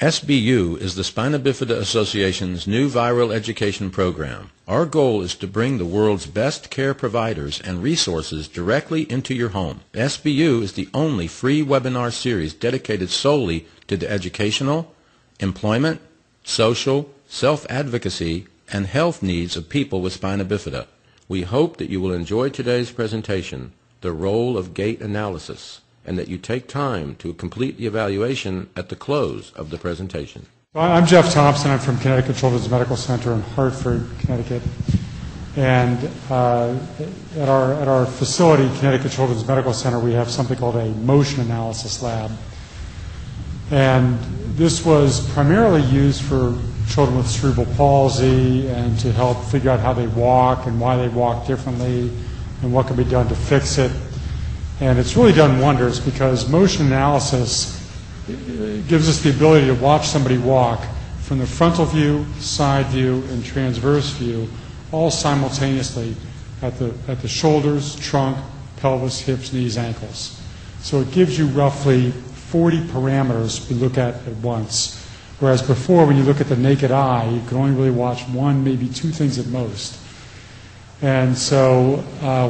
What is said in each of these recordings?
SBU is the Spina Bifida Association's new viral education program. Our goal is to bring the world's best care providers and resources directly into your home. SBU is the only free webinar series dedicated solely to the educational, employment, social, self-advocacy, and health needs of people with spina bifida. We hope that you will enjoy today's presentation, The Role of Gait Analysis, and that you take time to complete the evaluation at the close of the presentation. I'm Jeff Thompson. I'm from Kinetic Children's Medical Center in Hartford, Connecticut. And at our facility, Kinetic Children's Medical Center, we have something called a motion analysis lab. And this was primarily used for children with cerebral palsy and to help figure out how they walk and why they walk differently and what can be done to fix it. And it's really done wonders because motion analysis gives us the ability to watch somebody walk from the frontal view, side view, and transverse view, all simultaneously at the shoulders, trunk, pelvis, hips, knees, ankles. So it gives you roughly 40 parameters we look at once. Whereas before, when you look at the naked eye, you can only really watch one, maybe two things at most. And so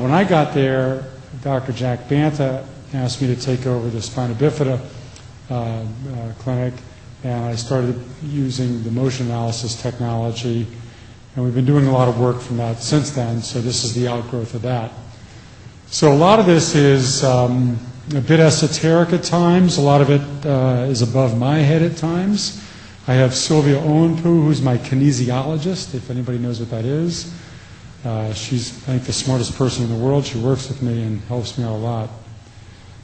when I got there, Dr. Jack Banta asked me to take over the Spina Bifida clinic, and I started using the motion analysis technology, and we've been doing a lot of work from that since then, so this is the outgrowth of that. So a lot of this is a bit esoteric at times, a lot of it is above my head at times. I have Sylvia Owenpoo, who's my kinesiologist, if anybody knows what that is. She's, I think, the smartest person in the world. She works with me and helps me out a lot.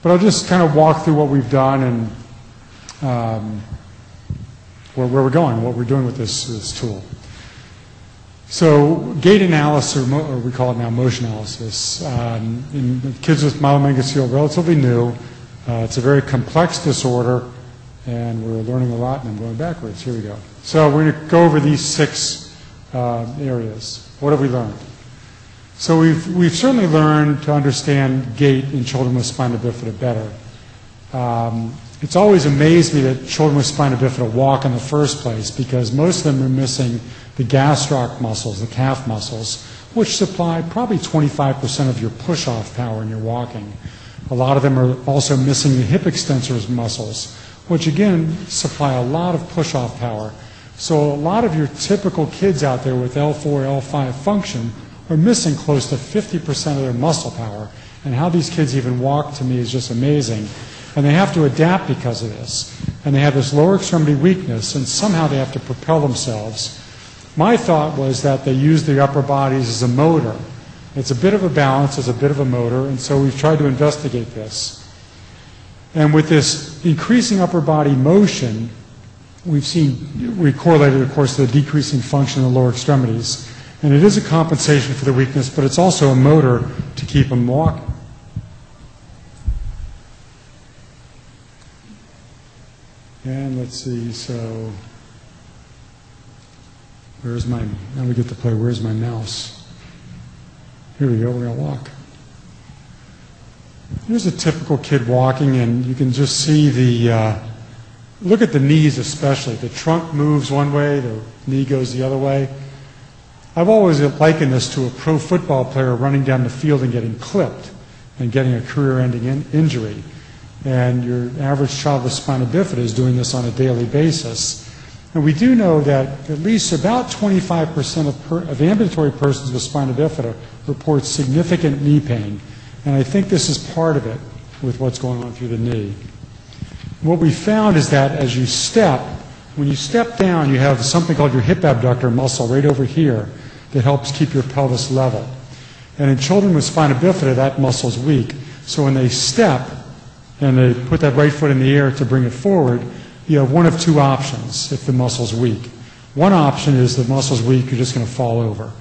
But I'll just kind of walk through what we've done and where we're going, what we're doing with this tool. So gait analysis, or we call it now motion analysis, in kids with myelomeningocele, relatively new. It's a very complex disorder, and we're learning a lot, and I'm going backwards. Here we go. So we're going to go over these 6 areas. What have we learned? So we've certainly learned to understand gait in children with spina bifida better. It's always amazed me that children with spina bifida walk in the first place because most of them are missing the gastroc muscles, the calf muscles, which supply probably 25% of your push-off power in your walking. A lot of them are also missing the hip extensors muscles, which again supply a lot of push-off power. So a lot of your typical kids out there with L4, L5 function are missing close to 50% of their muscle power. And how these kids even walk to me is just amazing. And they have to adapt because of this. And they have this lower extremity weakness, and somehow they have to propel themselves. My thought was that they use their upper bodies as a motor. It's a bit of a balance, it's a bit of a motor, and so we've tried to investigate this. And with this increasing upper body motion, we correlated, of course, to the decreasing function in the lower extremities. And it is a compensation for the weakness, but it's also a motor to keep them walking. And let's see, so now we get to play Where's My Mouse? Here we go, we're going to walk. Here's a typical kid walking, and you can just see look at the knees especially. The trunk moves one way, the knee goes the other way. I've always likened this to a pro football player running down the field and getting clipped and getting a career-ending injury. And your average child with spina bifida is doing this on a daily basis. And we do know that at least about 25% of ambulatory persons with spina bifida report significant knee pain. And I think this is part of it with what's going on through the knee. What we found is that as you step, when you step down, you have something called your hip abductor muscle right over here that helps keep your pelvis level. And in children with spina bifida, that muscle is weak. So when they step and they put that right foot in the air to bring it forward, you have one of 2 options if the muscle's weak. One option is the muscle's weak, you're just going to fall over.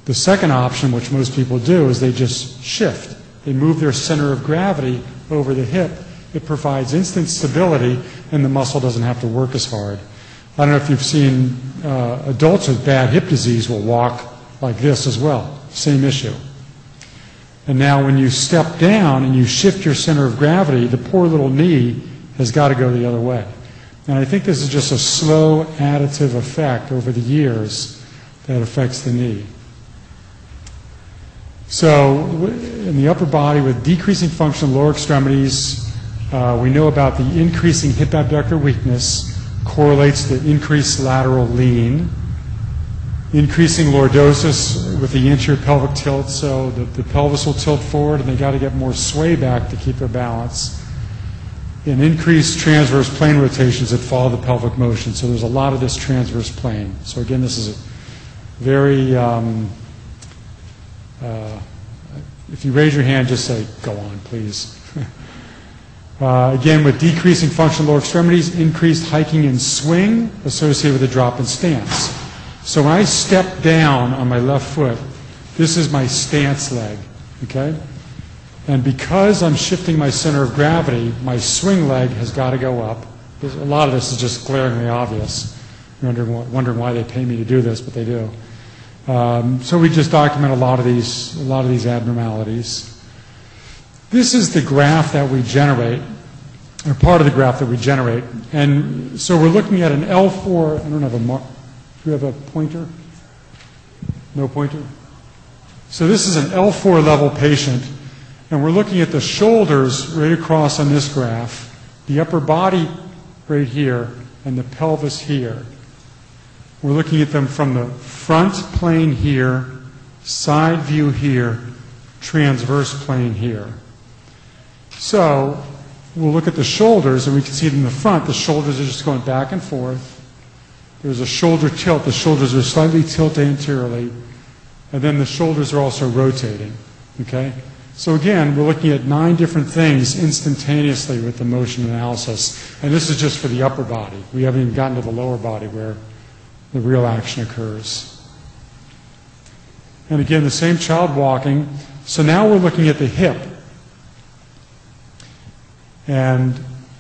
The second option, which most people do, is they just shift. They move their center of gravity over the hip. It provides instant stability, and the muscle doesn't have to work as hard. I don't know if you've seen adults with bad hip disease will walk like this as well. Same issue. And now when you step down and you shift your center of gravity, the poor little knee has got to go the other way. And I think this is just a slow additive effect over the years that affects the knee. So in the upper body with decreasing function of lower extremities, we know about the increasing hip abductor weakness correlates to increased lateral lean, increasing lordosis with the anterior pelvic tilt, so the pelvis will tilt forward and they got to get more sway back to keep their balance, and increased transverse plane rotations that follow the pelvic motion. So there's a lot of this transverse plane. So again, this is a very, if you raise your hand, just say, go on, please. Again, with decreasing function of lower extremities, increased hiking and swing associated with a drop in stance. So when I step down on my left foot, this is my stance leg, okay? And because I'm shifting my center of gravity, my swing leg has got to go up. A lot of this is just glaringly obvious. You're wondering why they pay me to do this, but they do. So we just document a lot of these abnormalities. This is the graph that we generate, or part of the graph that we generate. And so we're looking at an L4, I don't have a mark. Do you have a pointer? No pointer? So this is an L4 level patient, and we're looking at the shoulders right across on this graph, the upper body right here, and the pelvis here. We're looking at them from the front plane here, side view here, transverse plane here. So we'll look at the shoulders, and we can see in the front, the shoulders are just going back and forth. There's a shoulder tilt. The shoulders are slightly tilted anteriorly, and then the shoulders are also rotating, okay? So again, we're looking at 9 different things instantaneously with the motion analysis, and this is just for the upper body. We haven't even gotten to the lower body where the real action occurs. And again, the same child walking. So now we're looking at the hip. And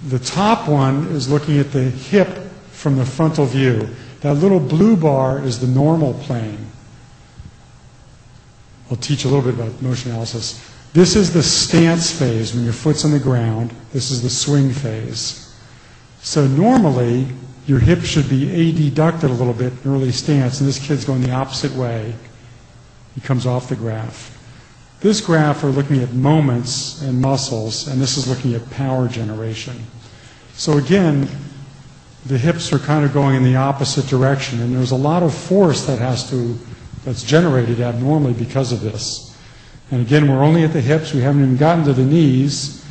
the top one is looking at the hip from the frontal view. That little blue bar is the normal plane. I'll teach a little bit about motion analysis. This is the stance phase when your foot's on the ground. This is the swing phase. So normally, your hip should be adducted a little bit in early stance, and this kid's going the opposite way. He comes off the graph. This graph, we're looking at moments and muscles, and this is looking at power generation. So again, the hips are kind of going in the opposite direction, and there's a lot of force that's generated abnormally because of this. And again, we're only at the hips. We haven't even gotten to the knees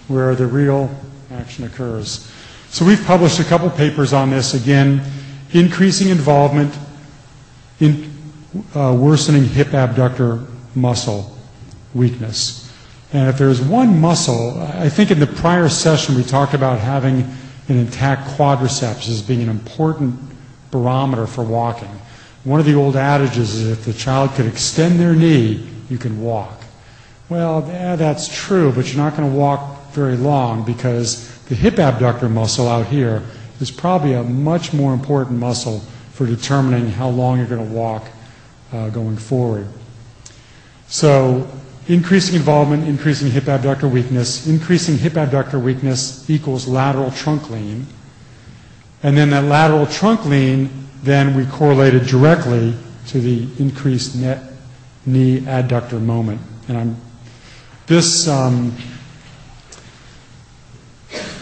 where the real action occurs. So we've published a couple papers on this. Again, increasing involvement in worsening hip abductor muscle weakness. And if there's one muscle, I think in the prior session we talked about having an intact quadriceps as being an important barometer for walking. One of the old adages is if the child could extend their knee, you can walk. Well, yeah, that's true, but you're not going to walk very long because the hip abductor muscle out here is probably a much more important muscle for determining how long you're going to walk going forward. So increasing involvement, increasing hip abductor weakness. Increasing hip abductor weakness equals lateral trunk lean. And then that lateral trunk lean, then we correlated directly to the increased net knee adductor moment. And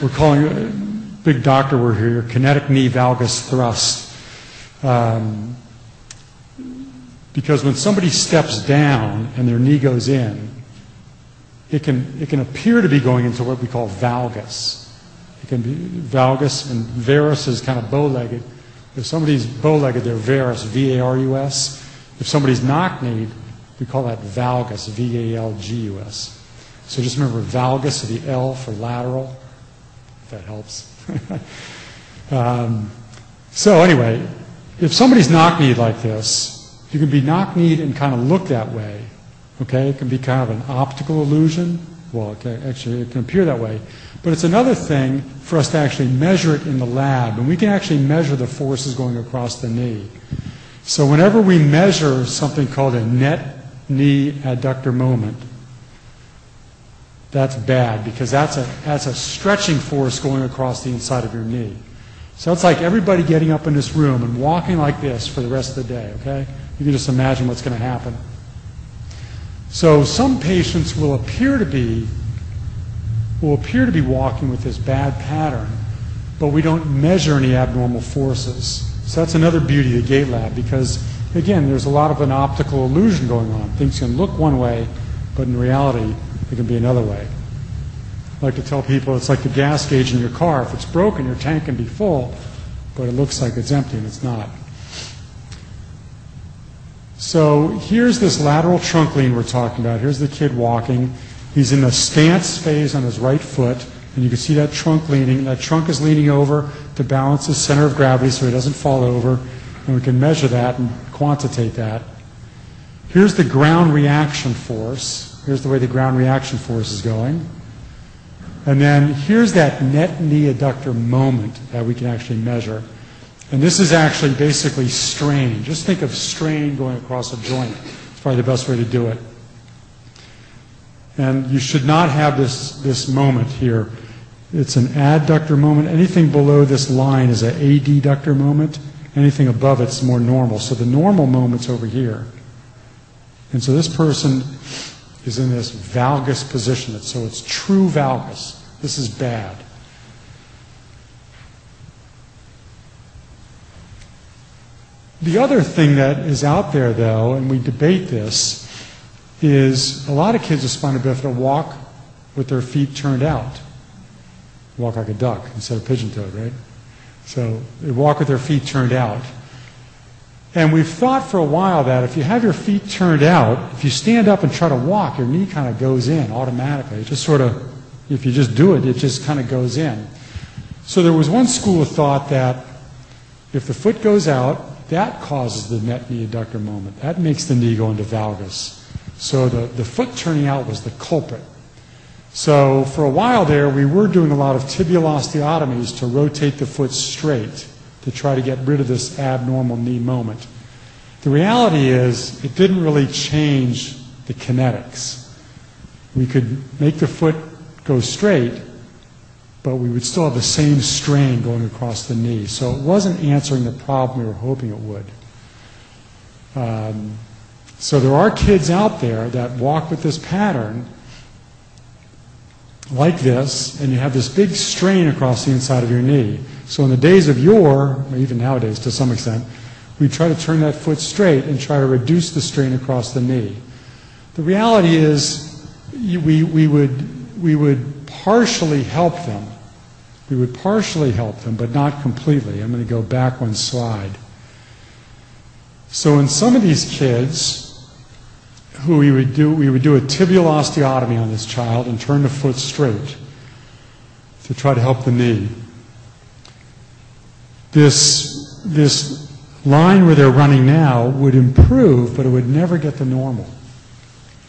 we're calling it, big doctor word here, kinetic knee valgus thrust. Because when somebody steps down and their knee goes in, it can appear to be going into what we call valgus. It can be valgus, and varus is kind of bow-legged. If somebody's bow-legged, they're varus, V-A-R-U-S. If somebody's knock-kneed, we call that valgus, V-A-L-G-U-S. So just remember valgus, the L for lateral, if that helps. So anyway, if somebody's knock-kneed like this, you can be knock-kneed and kind of look that way. Okay, it can be kind of an optical illusion. Well, actually, it can appear that way. But it's another thing for us to actually measure it in the lab, and we can actually measure the forces going across the knee. So whenever we measure something called a net knee adductor moment, that's bad because that's a stretching force going across the inside of your knee. So it's like everybody getting up in this room and walking like this for the rest of the day, okay? You can just imagine what's going to happen. So some patients will appear to be walking with this bad pattern, but we don't measure any abnormal forces. So that's another beauty of the gait lab, because again, there's a lot of an optical illusion going on. Things can look one way, but in reality, it can be another way. I like to tell people it's like the gas gauge in your car. If it's broken, your tank can be full, but it looks like it's empty and it's not. So here's this lateral trunk lean we're talking about. Here's the kid walking. He's in the stance phase on his right foot, and you can see that trunk leaning. That trunk is leaning over to balance his center of gravity so he doesn't fall over, and we can measure that and quantitate that. Here's the ground reaction force. Here's the way the ground reaction force is going. And then here's that net knee adductor moment that we can actually measure. And this is actually basically strain. Just think of strain going across a joint. It's probably the best way to do it. And you should not have this moment here. It's an adductor moment. Anything below this line is an adductor moment. Anything above it's more normal. So the normal moment's over here. And so this person is in this valgus position. So it's true valgus. This is bad. The other thing that is out there, though, and we debate this, is a lot of kids with spina bifida walk with their feet turned out. Walk like a duck instead of pigeon-toed, right? So they walk with their feet turned out. And we've thought for a while that if you have your feet turned out, if you stand up and try to walk, your knee kind of goes in automatically. It just sort of, if you just do it, it just kind of goes in. So there was one school of thought that if the foot goes out, that causes the net knee adductor moment. That makes the knee go into valgus. So the foot turning out was the culprit. So for a while there, we were doing a lot of tibial osteotomies to rotate the foot straight to try to get rid of this abnormal knee moment. The reality is it didn't really change the kinetics. We could make the foot go straight, but we would still have the same strain going across the knee. So it wasn't answering the problem we were hoping it would. So there are kids out there that walk with this pattern like this, and you have this big strain across the inside of your knee. So in the days of yore, or even nowadays to some extent, we try to turn that foot straight and try to reduce the strain across the knee. The reality is we would partially help them. We would partially help them, but not completely. I'm going to go back one slide. So in some of these kids, who we would do a tibial osteotomy on this child and turn the foot straight to try to help the knee. This line where they're running now would improve, but it would never get to normal.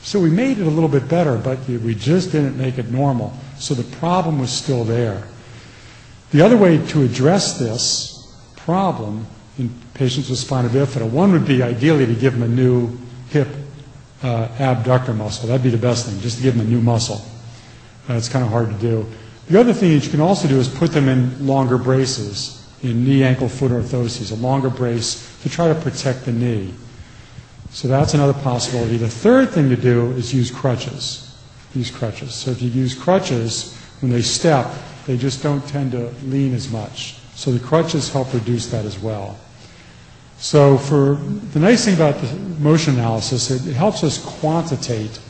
So we made it a little bit better, but we just didn't make it normal. So the problem was still there. The other way to address this problem in patients with spina bifida, one would be ideally to give them a new hip abductor muscle. That'd be the best thing, just to give them a new muscle. It's kind of hard to do. The other thing that you can also do is put them in longer braces, in knee, ankle, foot orthoses, a longer brace to try to protect the knee. So that's another possibility. The third thing to do is use crutches. Use crutches. So if you use crutches, when they step, they just don't tend to lean as much. So the crutches help reduce that as well. So the nice thing about the motion analysis, it helps us quantitate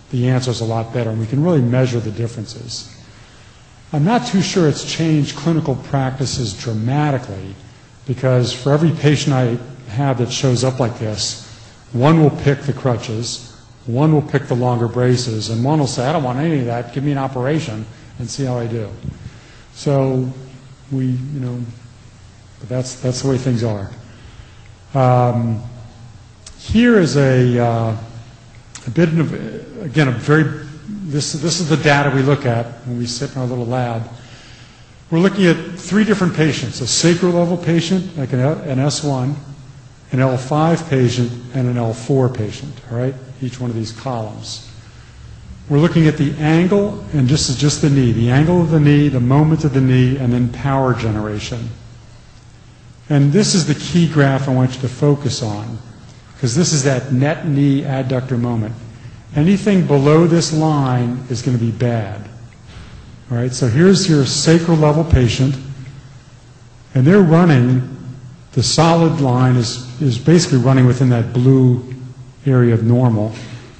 the answers a lot better, and we can really measure the differences. I'm not too sure it's changed clinical practices dramatically, because for every patient I have that shows up like this, one will pick the crutches, one will pick the longer braces, and one will say, I don't want any of that, give me an operation and see how I do. So but that's the way things are. Here is a bit of, again, this is the data we look at when we sit in our little lab. We're looking at 3 different patients, a sacral level patient, like an S1, an L5 patient, and an L4 patient, all right, each one of these columns. We're looking at the angle, and this is just the knee, the angle of the knee, the moment of the knee, and then power generation. And this is the key graph I want you to focus on, because this is that net knee adductor moment. Anything below this line is going to be bad. All right, so here's your sacral level patient, and they're running, the solid line is basically running within that blue area of normal.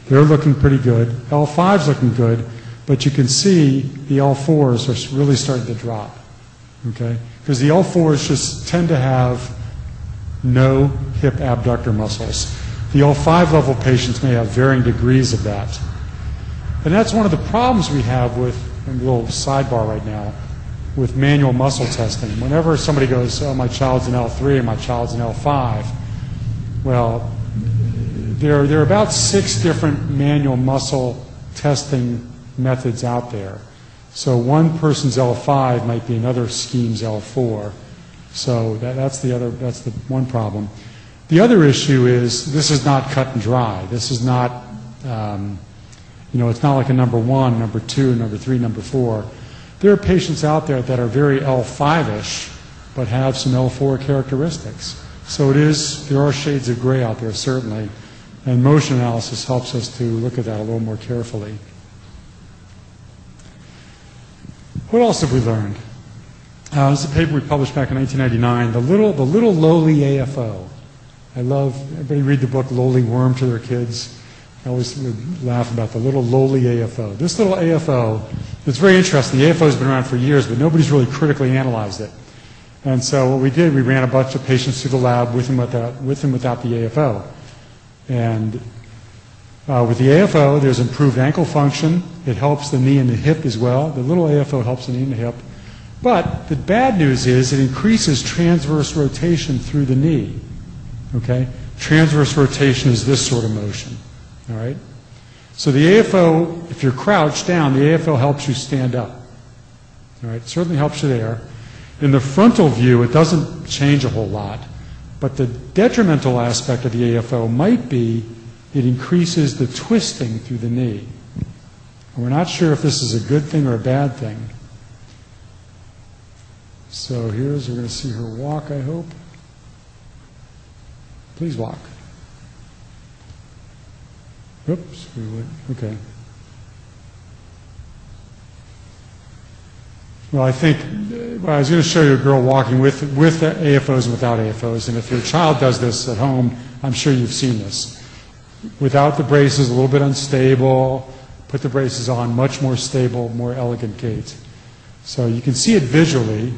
They're looking pretty good. L5's looking good, but you can see the L4s are really starting to drop, okay? Because the L4s just tend to have no hip abductor muscles. The L5 level patients may have varying degrees of that. And that's one of the problems we have with, a little sidebar right now, with manual muscle testing. Whenever somebody goes, oh, my child's an L3 and my child's an L5, well, there are about 6 different manual muscle testing methods out there. So one person's L5 might be another scheme's L4. So that's the one problem. The other issue is this is not cut and dry. This is not, it's not like a number 1, number 2, number 3, number 4. There are patients out there that are very L5-ish, but have some L4 characteristics. So there are shades of gray out there, certainly. And motion analysis helps us to look at that a little more carefully. What else have we learned? This is a paper we published back in 1999, the little lowly AFO. Everybody read the book Lowly Worm to their kids. I always would laugh about the little lowly AFO. This little AFO, it's very interesting. The AFO has been around for years, but nobody's really critically analyzed it. And so what we did, we ran a bunch of patients through the lab with and without the AFO. And with the AFO, there's improved ankle function. It helps the knee and the hip as well. The little AFO helps the knee and the hip. But the bad news is it increases transverse rotation through the knee. Okay? Transverse rotation is this sort of motion. All right? So the AFO, if you're crouched down, the AFO helps you stand up. All right? It certainly helps you there. In the frontal view, it doesn't change a whole lot. But the detrimental aspect of the AFO might be it increases the twisting through the knee. And we're not sure if this is a good thing or a bad thing. So we're going to see her walk, I hope. Please walk. Oops, we would. Okay. Well, I was going to show you a girl walking with the AFOs and without AFOs, and if your child does this at home, I'm sure you've seen this. Without the braces, a little bit unstable. Put the braces on, much more stable, more elegant gait. So you can see it visually.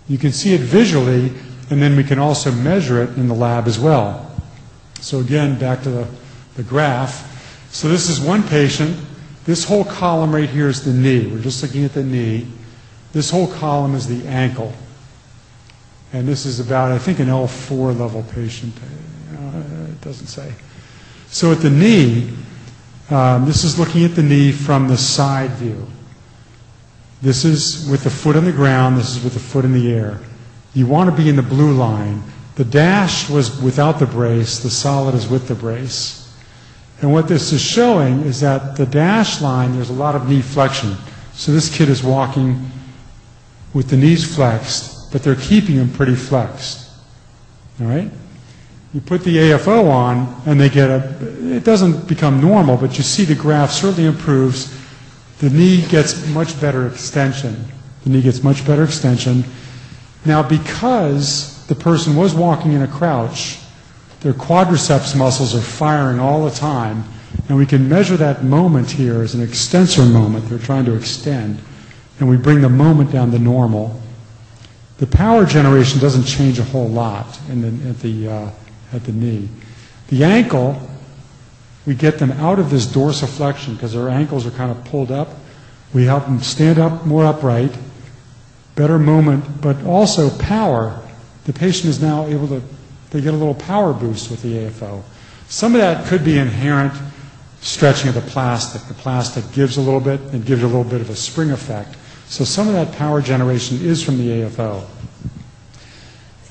You can see it visually, and then we can also measure it in the lab as well. So again, back to the graph. So this is one patient. This whole column right here is the knee. We're just looking at the knee. This whole column is the ankle. And this is about, I think, an L4 level patient. It doesn't say. So at the knee, this is looking at the knee from the side view. This is with the foot on the ground. This is with the foot in the air. You want to be in the blue line. The dash was without the brace. The solid is with the brace. And what this is showing is that the dash line, there's a lot of knee flexion. So this kid is walking with the knees flexed, but they're keeping them pretty flexed. All right? You put the AFO on, and it doesn't become normal, but you see the graph certainly improves. The knee gets much better extension. The knee gets much better extension. Now, because the person was walking in a crouch, their quadriceps muscles are firing all the time, and we can measure that moment here as an extensor moment. They're trying to extend, and we bring the moment down to normal. The power generation doesn't change a whole lot at the knee. The ankle, we get them out of this dorsiflexion because their ankles are kind of pulled up. We help them stand up more upright, better moment, but also power. The patient is now able to, they get a little power boost with the AFO. Some of that could be inherent stretching of the plastic. The plastic gives a little bit and gives you a little bit of a spring effect. So some of that power generation is from the AFO.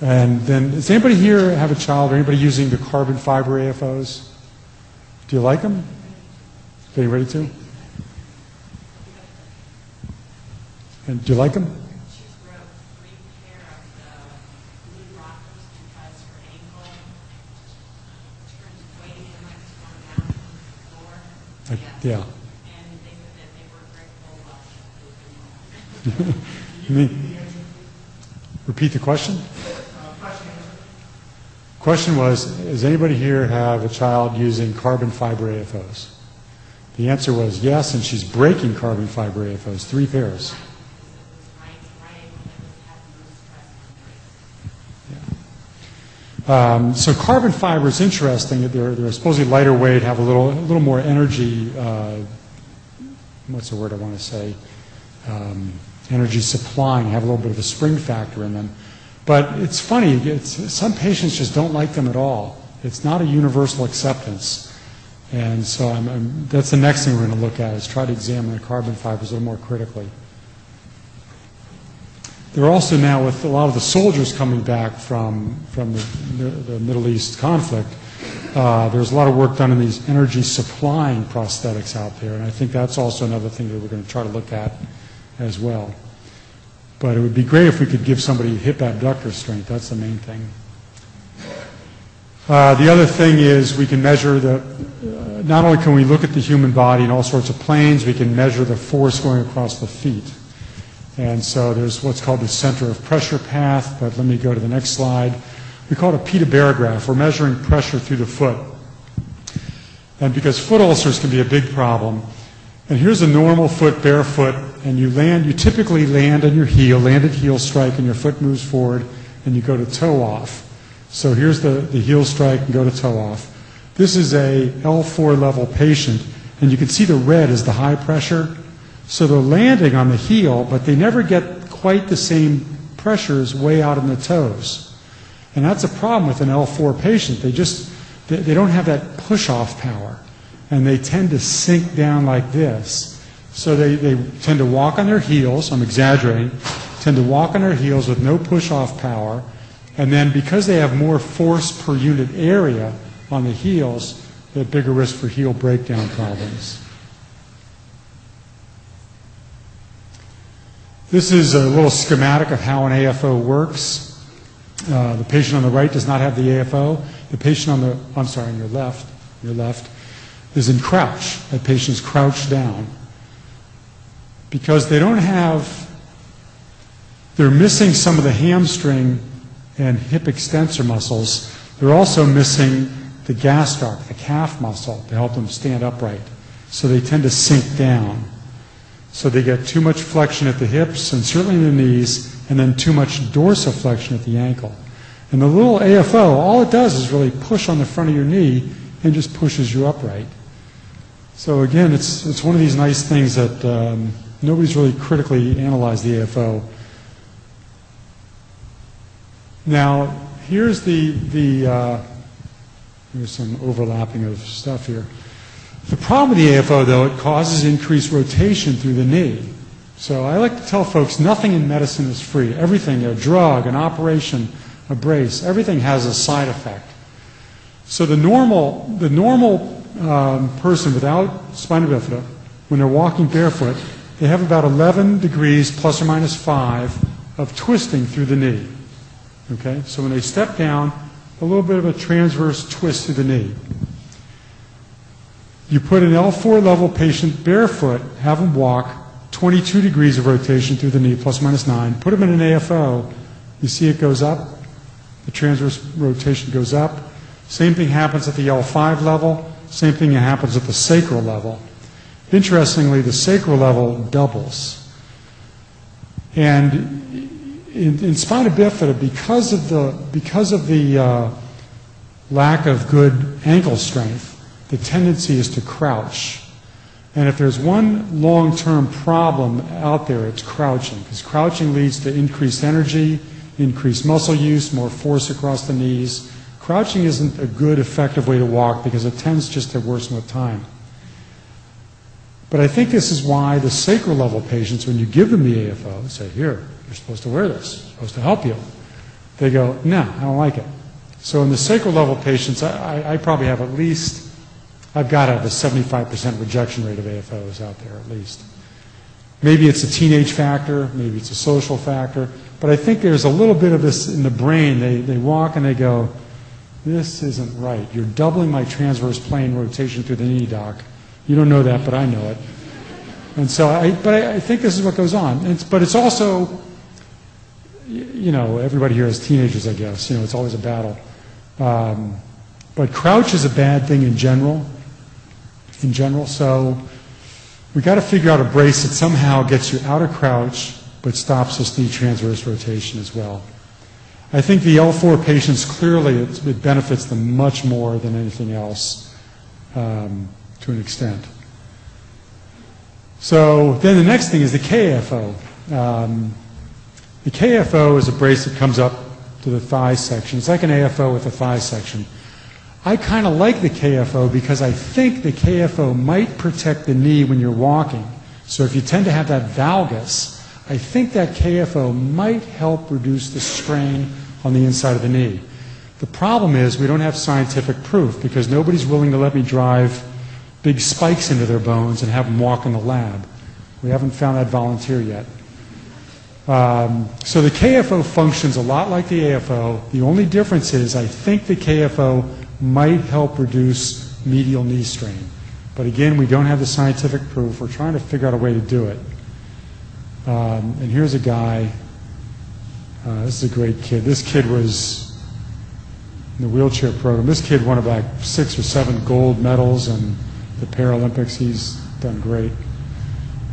And then, does anybody here have a child or anybody using the carbon fiber AFOs? Do you like them? Are you ready to? And do you like them? She broke 3 pair of the blue rockers because her ankle turned way too much going down from the floor. Yeah. And they said that they were very full of. Repeat the question? Question was, does anybody here have a child using carbon fiber AFOs? The answer was yes, and she's breaking carbon fiber AFOs, 3 pairs. So carbon fiber is interesting. They're supposedly lighter weight, have a little more energy. What's the word I want to say? Energy supplying, have a little bit of a spring factor in them. But it's funny. Some patients just don't like them at all. It's not a universal acceptance. And so that's the next thing we're going to look at is try to examine the carbon fibers a little more critically. They're also now, with a lot of the soldiers coming back from the Middle East conflict, there's a lot of work done in these energy supplying prosthetics out there, and I think that's also another thing that we're going to try to look at as well. But it would be great if we could give somebody hip abductor strength. That's the main thing. The other thing is we can measure not only can we look at the human body in all sorts of planes, we can measure the force going across the feet. And so there's what's called the center of pressure path, but let me go to the next slide. We call it a petabarograph. We're measuring pressure through the foot. And because foot ulcers can be a big problem, and here's a normal foot, barefoot, and you typically land on your heel, landed heel strike, and your foot moves forward, and you go to toe off. So here's the heel strike and go to toe off. This is a L4 level patient, and you can see the red is the high pressure. So they're landing on the heel, but they never get quite the same pressures way out in the toes. And that's a problem with an L4 patient. They don't have that push-off power, and they tend to sink down like this. So they tend to walk on their heels, I'm exaggerating, tend to walk on their heels with no push-off power, and then because they have more force per unit area on the heels, they have bigger risk for heel breakdown problems. This is a little schematic of how an AFO works. The patient on the right does not have the AFO. The patient on your left is in crouch. That patient is crouched down. Because they're missing some of the hamstring and hip extensor muscles. They're also missing the gastroc, the calf muscle, to help them stand upright. So they tend to sink down. So they get too much flexion at the hips and certainly in the knees, and then too much dorsiflexion at the ankle. And the little AFO, all it does is really push on the front of your knee and just pushes you upright. So again, it's one of these nice things that nobody's really critically analyzed the AFO. Now, here's here's some overlapping of stuff here. The problem with the AFO, though, it causes increased rotation through the knee. So I like to tell folks nothing in medicine is free. Everything, a drug, an operation, a brace, everything has a side effect. So the normal person without spina bifida, when they're walking barefoot, they have about 11 degrees plus or minus 5 of twisting through the knee. Okay? So when they step down, a little bit of a transverse twist through the knee. You put an L4 level patient barefoot, have them walk 22 degrees of rotation through the knee, plus or minus 9. Put them in an AFO, you see it goes up, the transverse rotation goes up. Same thing happens at the L5 level, same thing happens at the sacral level. Interestingly, the sacral level doubles. And in spina bifida, because of the lack of good ankle strength, the tendency is to crouch. And if there's one long-term problem out there, it's crouching, because crouching leads to increased energy, increased muscle use, more force across the knees. Crouching isn't a good, effective way to walk because it tends just to worsen with time. But I think this is why the sacral level patients, when you give them the AFO, say, here, you're supposed to wear this, it's supposed to help you. They go, no, I don't like it. So in the sacral level patients, I probably have I've got to have a 75% rejection rate of AFOs out there at least. Maybe it's a teenage factor, maybe it's a social factor, but I think there's a little bit of this in the brain. They walk and they go, this isn't right. You're doubling my transverse plane rotation through the knee, doc. You don't know that, but I know it. And so, I think this is what goes on. But it's also, you know, everybody here has teenagers, I guess. You know, it's always a battle. But crouch is a bad thing in general. So we got to figure out a brace that somehow gets you out of crouch but stops this knee transverse rotation as well. I think the L4 patients, clearly it benefits them much more than anything else to an extent. So then the next thing is the KFO. The KFO is a brace that comes up to the thigh section. It's like an AFO with a thigh section. I kind of like the KFO because I think the KFO might protect the knee when you're walking. So if you tend to have that valgus, I think that KFO might help reduce the strain on the inside of the knee. The problem is we don't have scientific proof because nobody's willing to let me drive big spikes into their bones and have them walk in the lab. We haven't found that volunteer yet. So the KFO functions a lot like the AFO. The only difference is I think the KFO might help reduce medial knee strain. But again, we don't have the scientific proof. We're trying to figure out a way to do it. And here's a guy. This is a great kid. This kid was in the wheelchair program. This kid won about 6 or 7 gold medals in the Paralympics. He's done great.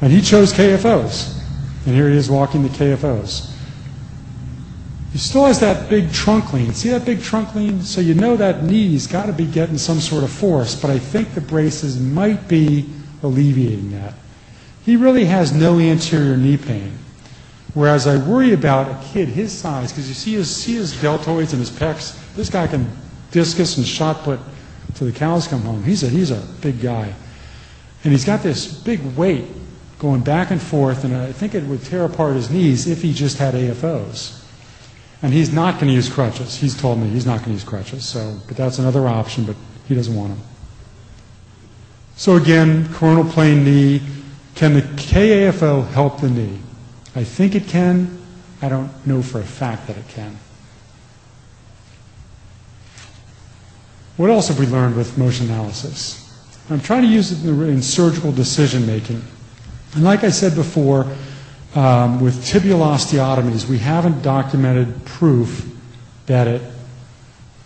And he chose KFOs. And here he is walking the KFOs. He still has that big trunk lean. See that big trunk lean? So you know that knee's got to be getting some sort of force, but I think the braces might be alleviating that. He really has no anterior knee pain. Whereas I worry about a kid his size, because you see his deltoids and his pecs. This guy can discus and shot put till the cows come home. He's a big guy. And he's got this big weight going back and forth, and I think it would tear apart his knees if he just had AFOs. And he's not going to use crutches. He's told me he's not going to use crutches. But that's another option, but he doesn't want them. So again, coronal plane knee. Can the KAFO help the knee? I think it can. I don't know for a fact that it can. What else have we learned with motion analysis? I'm trying to use it in surgical decision making. And like I said before, with tibial osteotomies, we haven't documented proof that it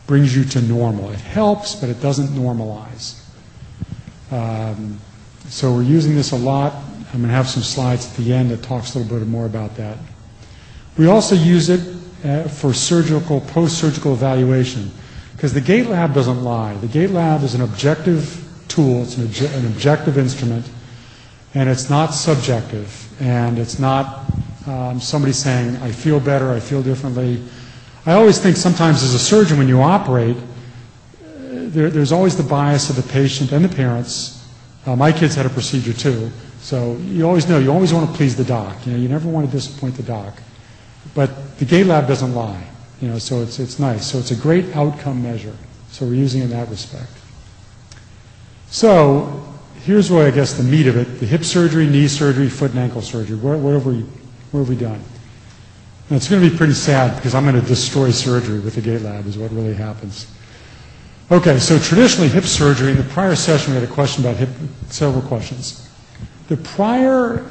brings you to normal. It helps, but it doesn't normalize. So we're using this a lot. I'm going to have some slides at the end that talks a little bit more about that. We also use it for surgical, post-surgical evaluation, because the gait lab doesn't lie. The gait lab is an objective tool. It's an objective instrument, and it's not subjective. And it's not somebody saying, I feel better, I feel differently. I always think sometimes as a surgeon when you operate, there's always the bias of the patient and the parents. My kids had a procedure too, so you always know, you always want to please the doc. You know, you never want to disappoint the doc. But the gait lab doesn't lie, you know, so it's nice. So it's a great outcome measure. So we're using it in that respect. So here's where I guess the meat of it: the hip surgery, knee surgery, foot and ankle surgery. What have we done? And it's going to be pretty sad because I'm going to destroy surgery with the gait lab is what really happens. Okay, so traditionally hip surgery, in the prior session we had a question about hip, several questions. The prior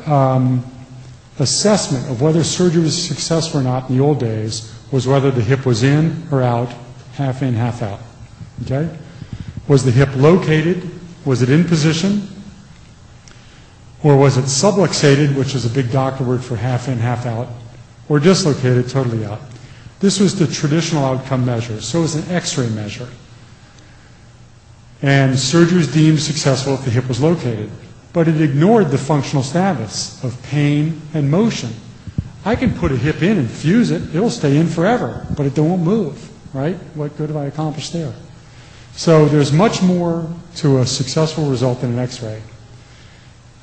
assessment of whether surgery was successful or not in the old days was whether the hip was in or out, half in, half out. Okay? Was the hip located? Was it in position? Or was it subluxated, which is a big doctor word for half in, half out? Or dislocated, totally out? This was the traditional outcome measure. So it was an X-ray measure. And surgery was deemed successful if the hip was located. But it ignored the functional status of pain and motion. I can put a hip in and fuse it. It'll stay in forever, but it won't move, right? What good have I accomplished there? So there's much more to a successful result than an X-ray.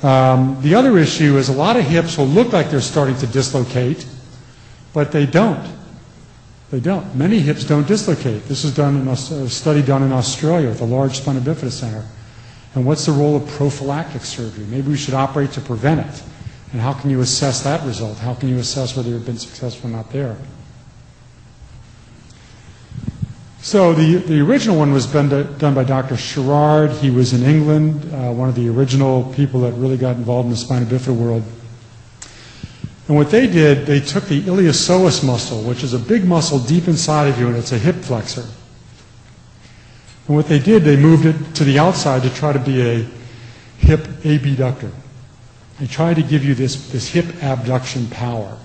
The other issue is a lot of hips will look like they're starting to dislocate, but they don't. They don't. Many hips don't dislocate. This was done in a study done in Australia with a large spina bifida center. And what's the role of prophylactic surgery? Maybe we should operate to prevent it. And how can you assess that result? How can you assess whether you've been successful or not there? So the original one was done by Dr. Sherrard. He was in England, one of the original people that really got involved in the spina bifida world. And what they did, they took the iliopsoas muscle, which is a big muscle deep inside of you, and it's a hip flexor. And what they did, they moved it to the outside to try to be a hip abductor. They tried to give you this hip abduction power.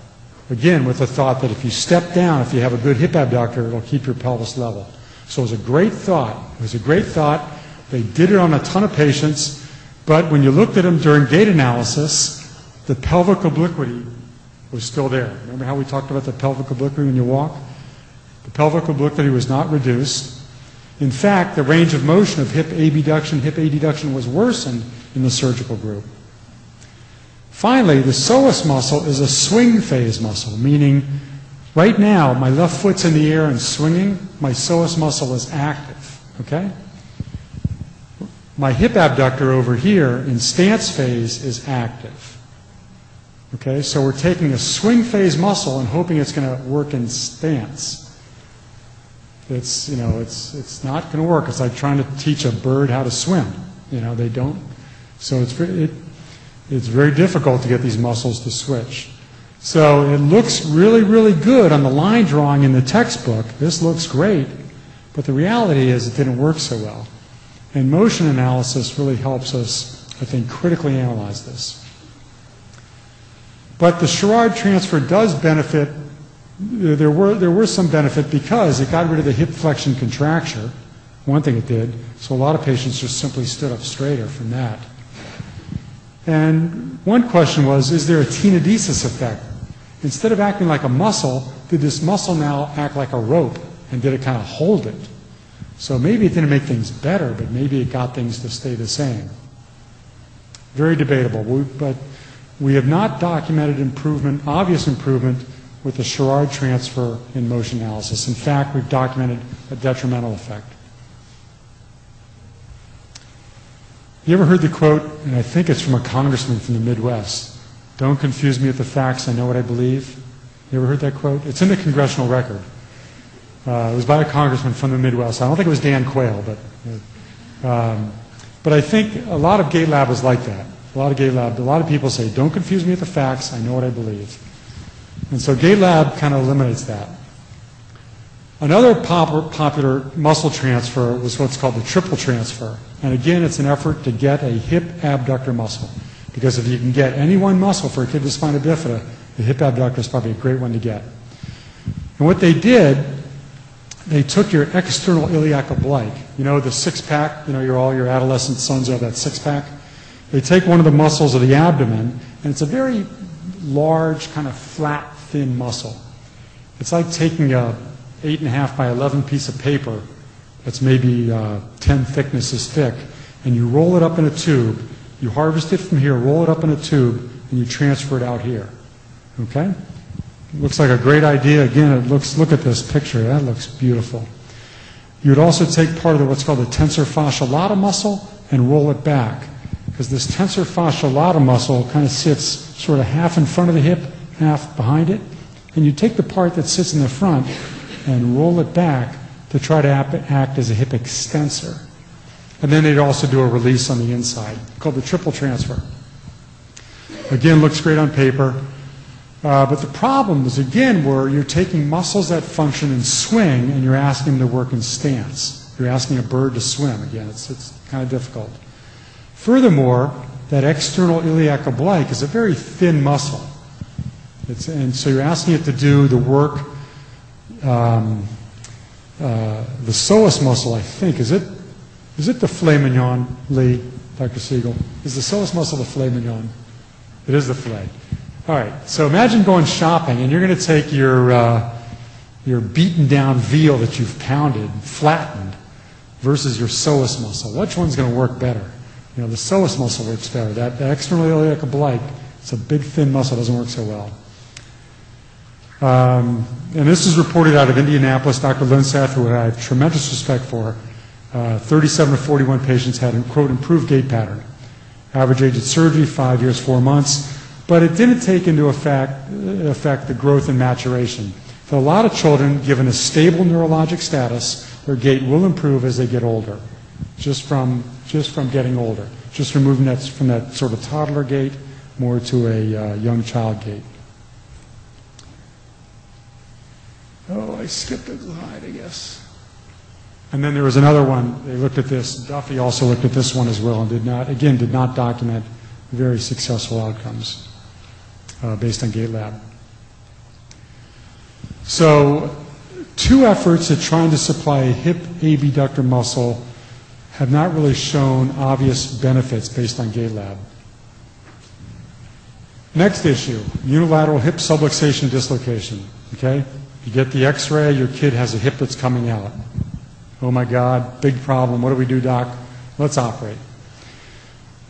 Again, with the thought that if you step down, if you have a good hip abductor, it'll keep your pelvis level. So it was a great thought. It was a great thought. They did it on a ton of patients, but when you looked at them during gait analysis, the pelvic obliquity was still there. Remember how we talked about the pelvic obliquity when you walk? The pelvic obliquity was not reduced. In fact, the range of motion of hip abduction, hip adduction was worsened in the surgical group. Finally, the psoas muscle is a swing phase muscle, meaning right now my left foot's in the air and swinging, my psoas muscle is active, okay? My hip abductor over here in stance phase is active. Okay, so we're taking a swing phase muscle and hoping it's going to work in stance. It's, it's not going to work. It's like trying to teach a bird how to swim. They don't. So it's very difficult to get these muscles to switch. So it looks really, really good on the line drawing in the textbook. This looks great, but the reality is it didn't work so well. And motion analysis really helps us, I think, critically analyze this. But the Sherrard transfer does benefit. There were some benefit because it got rid of the hip flexion contracture. One thing it did. So a lot of patients just simply stood up straighter from that. And one question was, is there a Tenodesis effect? Instead of acting like a muscle, did this muscle now act like a rope? And did it kind of hold it? So maybe it didn't make things better, but maybe it got things to stay the same. Very debatable. But we have not documented improvement, obvious improvement, with the Sherrard transfer in motion analysis. In fact, we've documented a detrimental effect. You ever heard the quote, and I think it's from a congressman from the Midwest, "Don't confuse me with the facts, I know what I believe"? You ever heard that quote? It's in the congressional record. It was by a congressman from the Midwest. I don't think it was Dan Quayle, but I think a lot of gait lab is like that. A lot of people say, "Don't confuse me with the facts, I know what I believe." And so gait lab kind of eliminates that. Another popular muscle transfer was what's called the triple transfer. And again, it's an effort to get a hip abductor muscle. Because if you can get any one muscle for a kid with spina bifida, the hip abductor is probably a great one to get. And what they did, they took your external iliac oblique, the six-pack, all your adolescent sons have that six-pack. They take one of the muscles of the abdomen, and it's a very large, kind of flat, thin muscle. It's like taking a 8.5 by 11 piece of paper that's maybe 10 thicknesses thick, and you roll it up in a tube. You harvest it from here, roll it up in a tube, and you transfer it out here. Okay? Looks like a great idea. Again, look at this picture. That looks beautiful. You would also take part of what's called the tensor fascia lata muscle and roll it back. Because this tensor fascia lata muscle kind of sits sort of half in front of the hip, half behind it. And you take the part that sits in the front and roll it back to try to act as a hip extensor. And then they'd also do a release on the inside, called the triple transfer. Again, looks great on paper. But the problems, again, were you're taking muscles that function in swing and you're asking them to work in stance. You're asking a bird to swim. Again, it's kind of difficult. Furthermore, that external iliac oblique is a very thin muscle. And so you're asking it to do the work, the psoas muscle, I think. Is it the filet mignon, Lee, Dr. Siegel? Is the psoas muscle the filet mignon? It is the filet. All right, so imagine going shopping and you're going to take your beaten down veal that you've pounded, flattened, versus your psoas muscle. Which one's going to work better? The psoas muscle works better. That external iliac oblique, it's a big thin muscle, doesn't work so well. And this is reported out of Indianapolis. Dr. Linseth, who I have tremendous respect for, 37 of 41 patients had, quote, improved gait pattern. Average age at surgery, 5 years, 4 months. But it didn't take into effect the growth and maturation. For a lot of children, given a stable neurologic status, their gait will improve as they get older, just from getting older, just from moving from that sort of toddler gait more to a young child gait. Oh, I skipped a slide, I guess. And then there was another one. They looked at this. Duffy also looked at this one as well and did not document very successful outcomes based on Gait Lab. So 2 efforts at trying to supply a hip abductor muscle have not really shown obvious benefits based on Gait Lab. Next issue, unilateral hip subluxation dislocation. Okay? You get the x-ray, your kid has a hip that's coming out. Oh my God, big problem. What do we do, doc? Let's operate.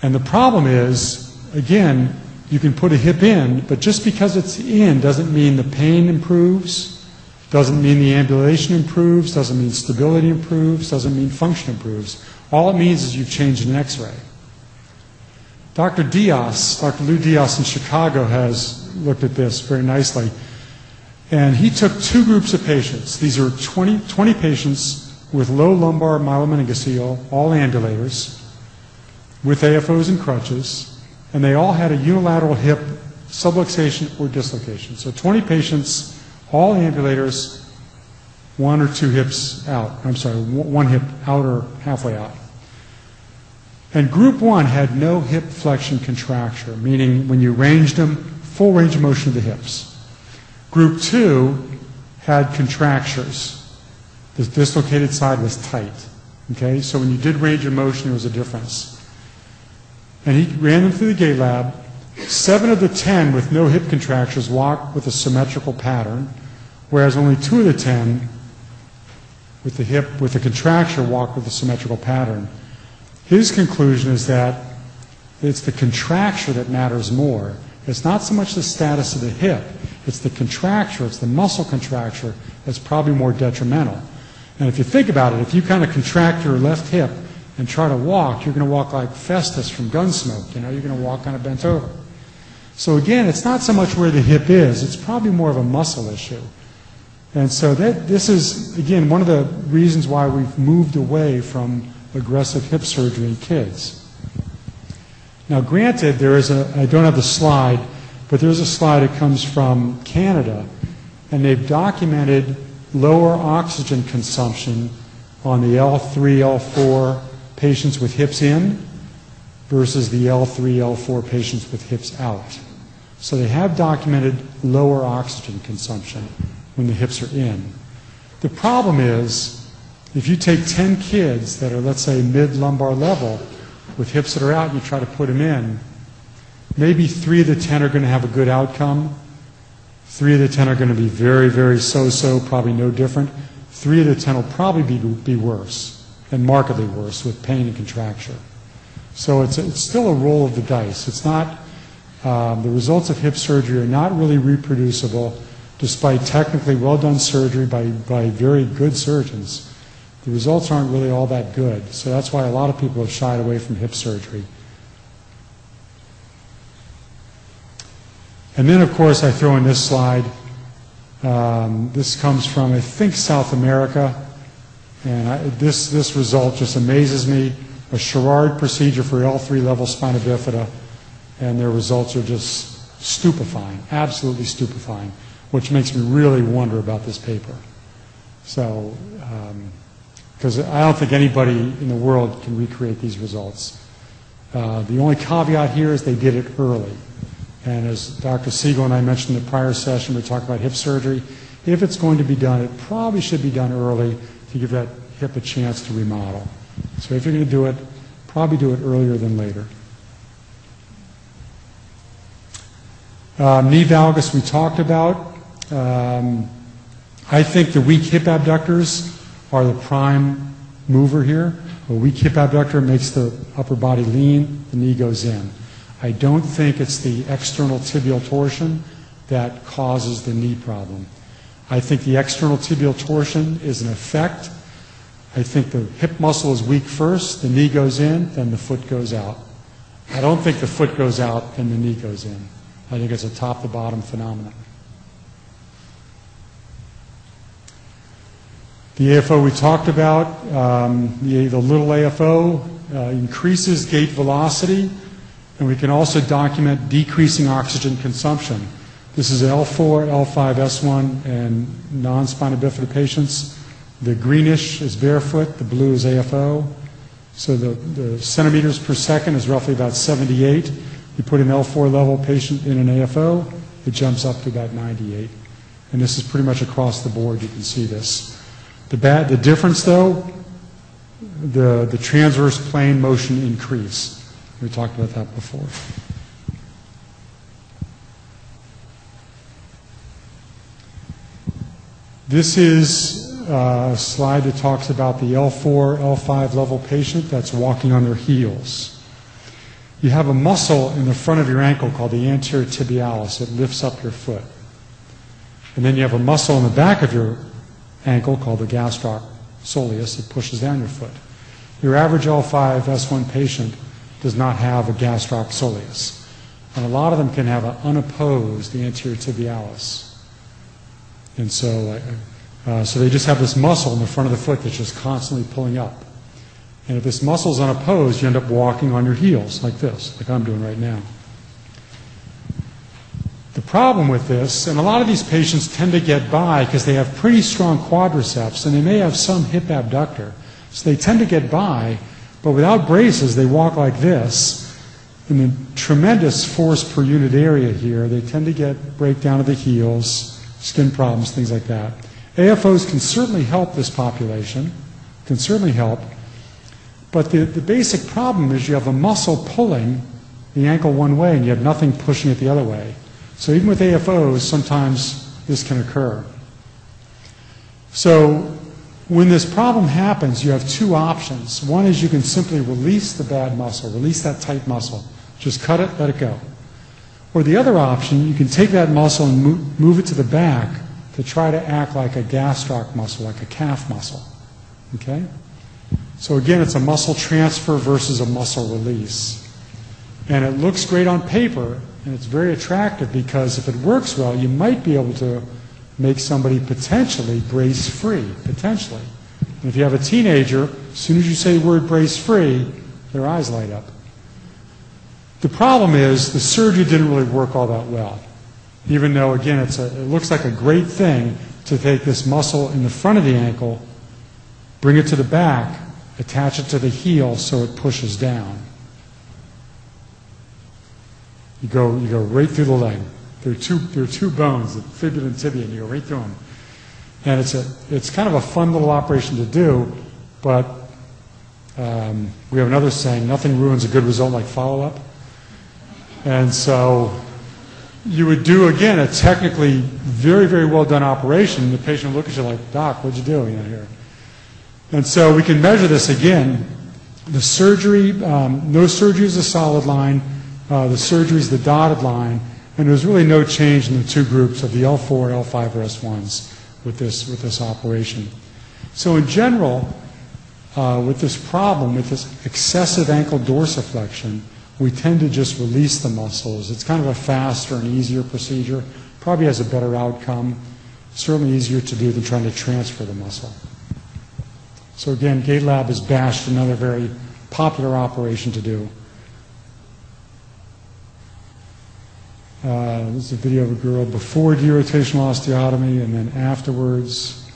And the problem is, again, you can put a hip in, but just because it's in doesn't mean the pain improves, doesn't mean the ambulation improves, doesn't mean stability improves, doesn't mean function improves. All it means is you've changed an x-ray. Dr. Lou Diaz in Chicago has looked at this very nicely. And he took 2 groups of patients. These are 20 patients with low lumbar myelomeningocele, all ambulators, with AFOs and crutches, and they all had a unilateral hip subluxation or dislocation. So 20 patients, all ambulators, 1 or 2 hips out. I'm sorry, 1 hip out or halfway out. And group 1 had no hip flexion contracture, meaning when you ranged them, full range of motion of the hips. Group 2 had contractures. The dislocated side was tight. Okay, so when you did range of motion, there was a difference. And he ran them through the Gait Lab. 7 of the 10 with no hip contractures walked with a symmetrical pattern, whereas only 2 of the 10 with the hip with a contracture walked with a symmetrical pattern. His conclusion is that it's the contracture that matters more. It's not so much the status of the hip, it's the contracture, it's the muscle contracture that's probably more detrimental. And if you think about it, if you kind of contract your left hip and try to walk, you're going to walk like Festus from Gunsmoke, you know, you're going to walk kind of bent over. So again, it's not so much where the hip is, it's probably more of a muscle issue. And so this is, again, one of the reasons why we've moved away from aggressive hip surgery in kids. Now granted, there is I don't have the slide, but there's a slide that comes from Canada, and they've documented lower oxygen consumption on the L3, L4 patients with hips in versus the L3, L4 patients with hips out. So they have documented lower oxygen consumption when the hips are in. The problem is, if you take 10 kids that are, let's say, mid-lumbar level with hips that are out and you try to put them in, maybe 3 of the 10 are going to have a good outcome. 3 of the 10 are going to be very, very so-so, probably no different. 3 of the 10 will probably be worse, and markedly worse, with pain and contracture. So it's still a roll of the dice. It's not, the results of hip surgery are not really reproducible, despite technically well-done surgery by very good surgeons. The results aren't really all that good. So that's why a lot of people have shied away from hip surgery. And then, of course, I throw in this slide. This comes from, I think, South America. And this result just amazes me. A Sherrard procedure for L3 level spina bifida. And their results are just stupefying, absolutely stupefying, which makes me really wonder about this paper. So, because I don't think anybody in the world can recreate these results. The only caveat here is they did it early. And as Dr. Siegel and I mentioned in the prior session, we talked about hip surgery. If it's going to be done, it probably should be done early to give that hip a chance to remodel. So if you're going to do it, probably do it earlier than later. Knee valgus we talked about. I think the weak hip abductors are the prime mover here. A weak hip abductor makes the upper body lean, the knee goes in. I don't think it's the external tibial torsion that causes the knee problem. I think the external tibial torsion is an effect. I think the hip muscle is weak first, the knee goes in, then the foot goes out. I don't think the foot goes out and the knee goes in. I think it's a top-to-bottom phenomenon. The AFO we talked about, the little AFO increases gait velocity, and we can also document decreasing oxygen consumption. This is L4, L5, S1, and non-spina bifida patients. The greenish is barefoot, the blue is AFO. So the centimeters per second is roughly about 78. You put an L4 level patient in an AFO, it jumps up to about 98. And this is pretty much across the board, you can see this. The difference though, the transverse plane motion increase. We talked about that before. This is a slide that talks about the L4, L5 level patient that's walking on their heels. You have a muscle in the front of your ankle called the anterior tibialis. It lifts up your foot. And then you have a muscle in the back of your ankle called the gastroc soleus that pushes down your foot. Your average L5, S1 patient does not have a gastroc soleus. And a lot of them can have an unopposed anterior tibialis. And so they just have this muscle in the front of the foot that's just constantly pulling up. And if this muscle is unopposed, you end up walking on your heels like this, like I'm doing right now. The problem with this, and a lot of these patients tend to get by because they have pretty strong quadriceps and they may have some hip abductor. So they tend to get by, but without braces, they walk like this. And the tremendous force per unit area here, they tend to break down to the heels, skin problems, things like that. AFOs can certainly help this population, can certainly help, but the basic problem is you have a muscle pulling the ankle one way and you have nothing pushing it the other way. So even with AFOs, sometimes this can occur. So when this problem happens, you have two options. One is you can simply release the bad muscle, release that tight muscle. Just cut it, let it go. Or the other option, you can take that muscle and move it to the back to try to act like a gastroc muscle, like a calf muscle. Okay? So again, it's a muscle transfer versus a muscle release. And it looks great on paper, and it's very attractive because if it works well, you might be able to make somebody potentially brace-free, potentially. And if you have a teenager, as soon as you say the word brace-free, their eyes light up. The problem is the surgery didn't really work all that well, even though, again, it looks like a great thing to take this muscle in the front of the ankle, bring it to the back, attach it to the heel so it pushes down. You go right through the leg. There are two bones, the fibula and tibia, and you go right through them. And it's kind of a fun little operation to do, but we have another saying, nothing ruins a good result like follow-up. And so you would do, again, a technically very, very well done operation, and the patient will look at you like, Doc, what'd you do here? And so we can measure this again. The surgery, no surgery is a solid line. The surgery is the dotted line. And there's really no change in the two groups of the L4, L5, or S1s with this operation. So in general, with this problem, with this excessive ankle dorsiflexion, we tend to just release the muscles. It's kind of a faster and easier procedure. Probably has a better outcome. Certainly easier to do than trying to transfer the muscle. So again, Gait Lab is bashed, another very popular operation to do. This is a video of a girl before derotational osteotomy and then afterwards.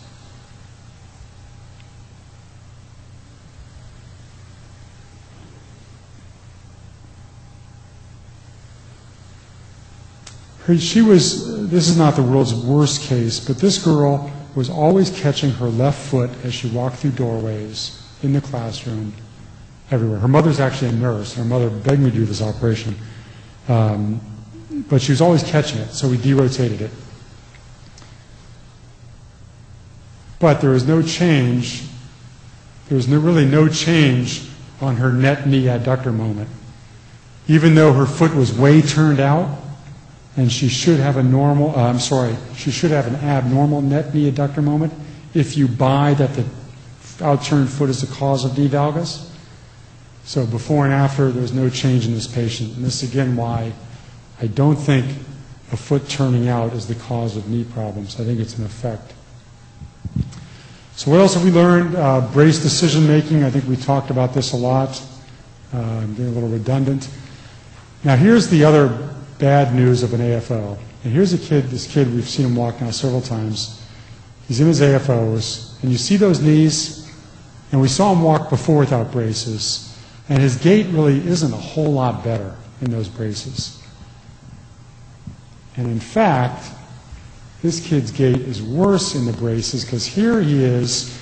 This is not the world's worst case, but this girl was always catching her left foot as she walked through doorways, in the classroom, everywhere. Her mother's actually a nurse. Her mother begged me to do this operation. But she was always catching it, so we derotated it. But there was no change. There was really no change on her net knee adductor moment. Even though her foot was way turned out, and she should have she should have an abnormal net knee adductor moment if you buy that the outturned foot is the cause of D valgus. So before and after, there was no change in this patient. And this is again why I don't think a foot turning out is the cause of knee problems. I think it's an effect. So what else have we learned? Brace decision making. I think we talked about this a lot. I'm getting a little redundant. Now here's the other bad news of an AFO. And here's a kid, this kid, we've seen him walk now several times. He's in his AFOs, and you see those knees, and we saw him walk before without braces, and his gait really isn't a whole lot better in those braces. And in fact, this kid's gait is worse in the braces because here he is.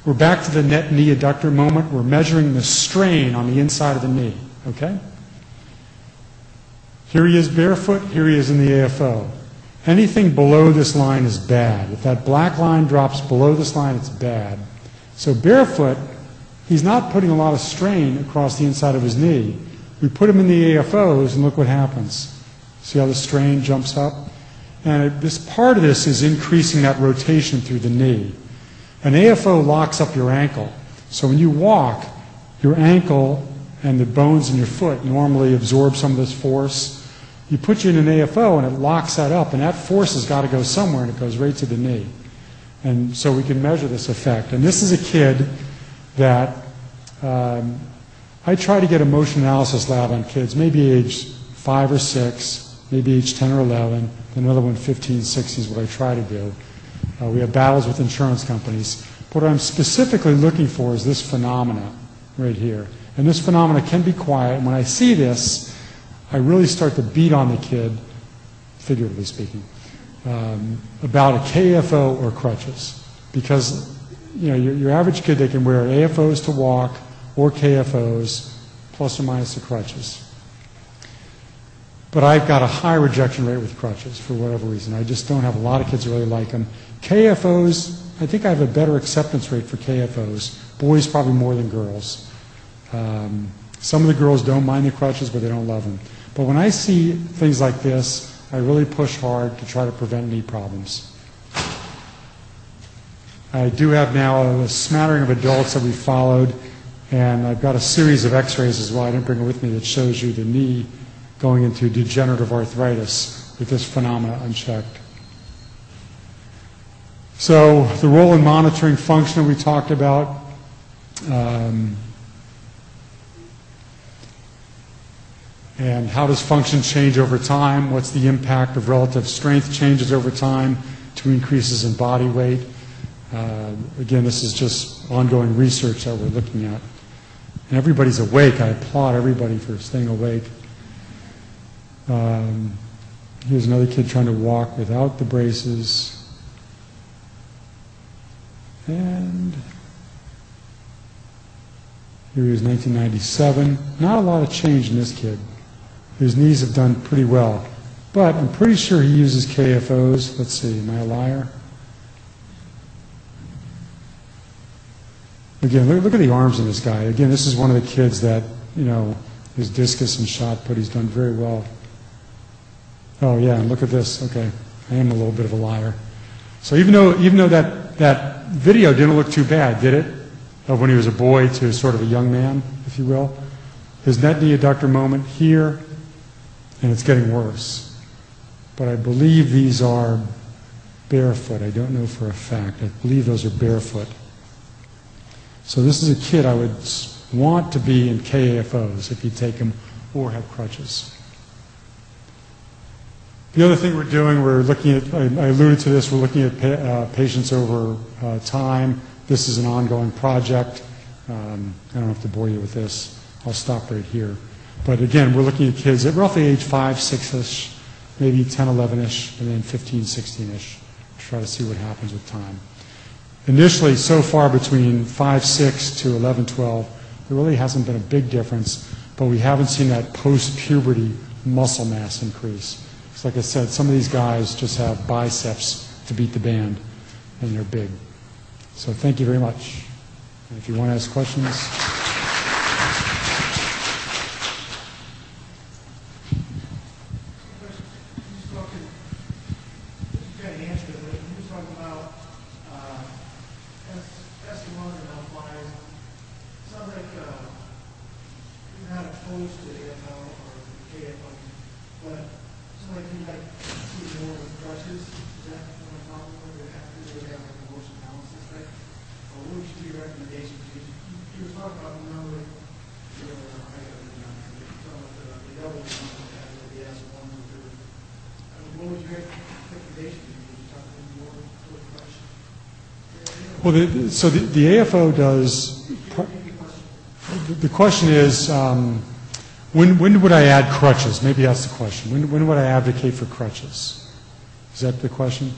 We're back to the net knee adductor moment. We're measuring the strain on the inside of the knee, okay? Here he is barefoot, here he is in the AFO. Anything below this line is bad. If that black line drops below this line, it's bad. So barefoot, he's not putting a lot of strain across the inside of his knee. We put him in the AFOs and look what happens. See how the strain jumps up? And this part of this is increasing that rotation through the knee. An AFO locks up your ankle. So when you walk, your ankle and the bones in your foot normally absorb some of this force. You put you in an AFO and it locks that up, and that force has got to go somewhere, and it goes right to the knee. And so we can measure this effect. And this is a kid that I try to get a motion analysis lab on kids, maybe age 5 or 6, maybe age 10 or 11, another one 15, 16 is what I try to do. We have battles with insurance companies. What I'm specifically looking for is this phenomena right here. And this phenomena can be quiet. And when I see this, I really start to beat on the kid, figuratively speaking, about a KFO or crutches. Because your average kid, they can wear AFOs to walk or KFOs, plus or minus the crutches. But I've got a high rejection rate with crutches for whatever reason. I just don't have a lot of kids who really like them. KFOs, I think I have a better acceptance rate for KFOs. Boys probably more than girls. Some of the girls don't mind the crutches, but they don't love them. But when I see things like this, I really push hard to try to prevent knee problems. I do have now a smattering of adults that we followed, and I've got a series of x-rays as well. I didn't bring it with me that shows you the knee going into degenerative arthritis with this phenomena unchecked. So the role in monitoring function we talked about. And how does function change over time? What's the impact of relative strength changes over time to increases in body weight? Again, this is just ongoing research that we're looking at. And everybody's awake. I applaud everybody for staying awake. Here's another kid trying to walk without the braces. And here he is, 1997. Not a lot of change in this kid. His knees have done pretty well. But I'm pretty sure he uses KFOs. Let's see, am I a liar? Again, look at the arms of this guy. Again, this is one of the kids that, his discus and shot put, he's done very well. Oh yeah, and look at this. Okay, I am a little bit of a liar. So even though that video didn't look too bad, did it? Of when he was a boy to sort of a young man, if you will. His net knee adductor moment here, and it's getting worse. But I believe these are barefoot. I don't know for a fact. I believe those are barefoot. So this is a kid I would want to be in KAFOs if you take him or have crutches. The other thing we're doing, we're looking at, I alluded to this, we're looking at patients over time. This is an ongoing project. I don't have to bore you with this. I'll stop right here. But again, we're looking at kids at roughly age 5, 6-ish, maybe 10, 11-ish, and then 15, 16-ish, to try to see what happens with time. Initially, so far between 5, 6 to 11, 12, there really hasn't been a big difference, but we haven't seen that post-puberty muscle mass increase. Because like I said, some of these guys just have biceps to beat the band, and they're big. So thank you very much. And if you want to ask questions. recommendations. You were talking about the number, you know, the double the S1 or what would your recommendation be? Would you talk a little more toward correction? Well, so the AFO does. The question is, when would I add crutches? Maybe that's the question. When would I advocate for crutches? Is that the question?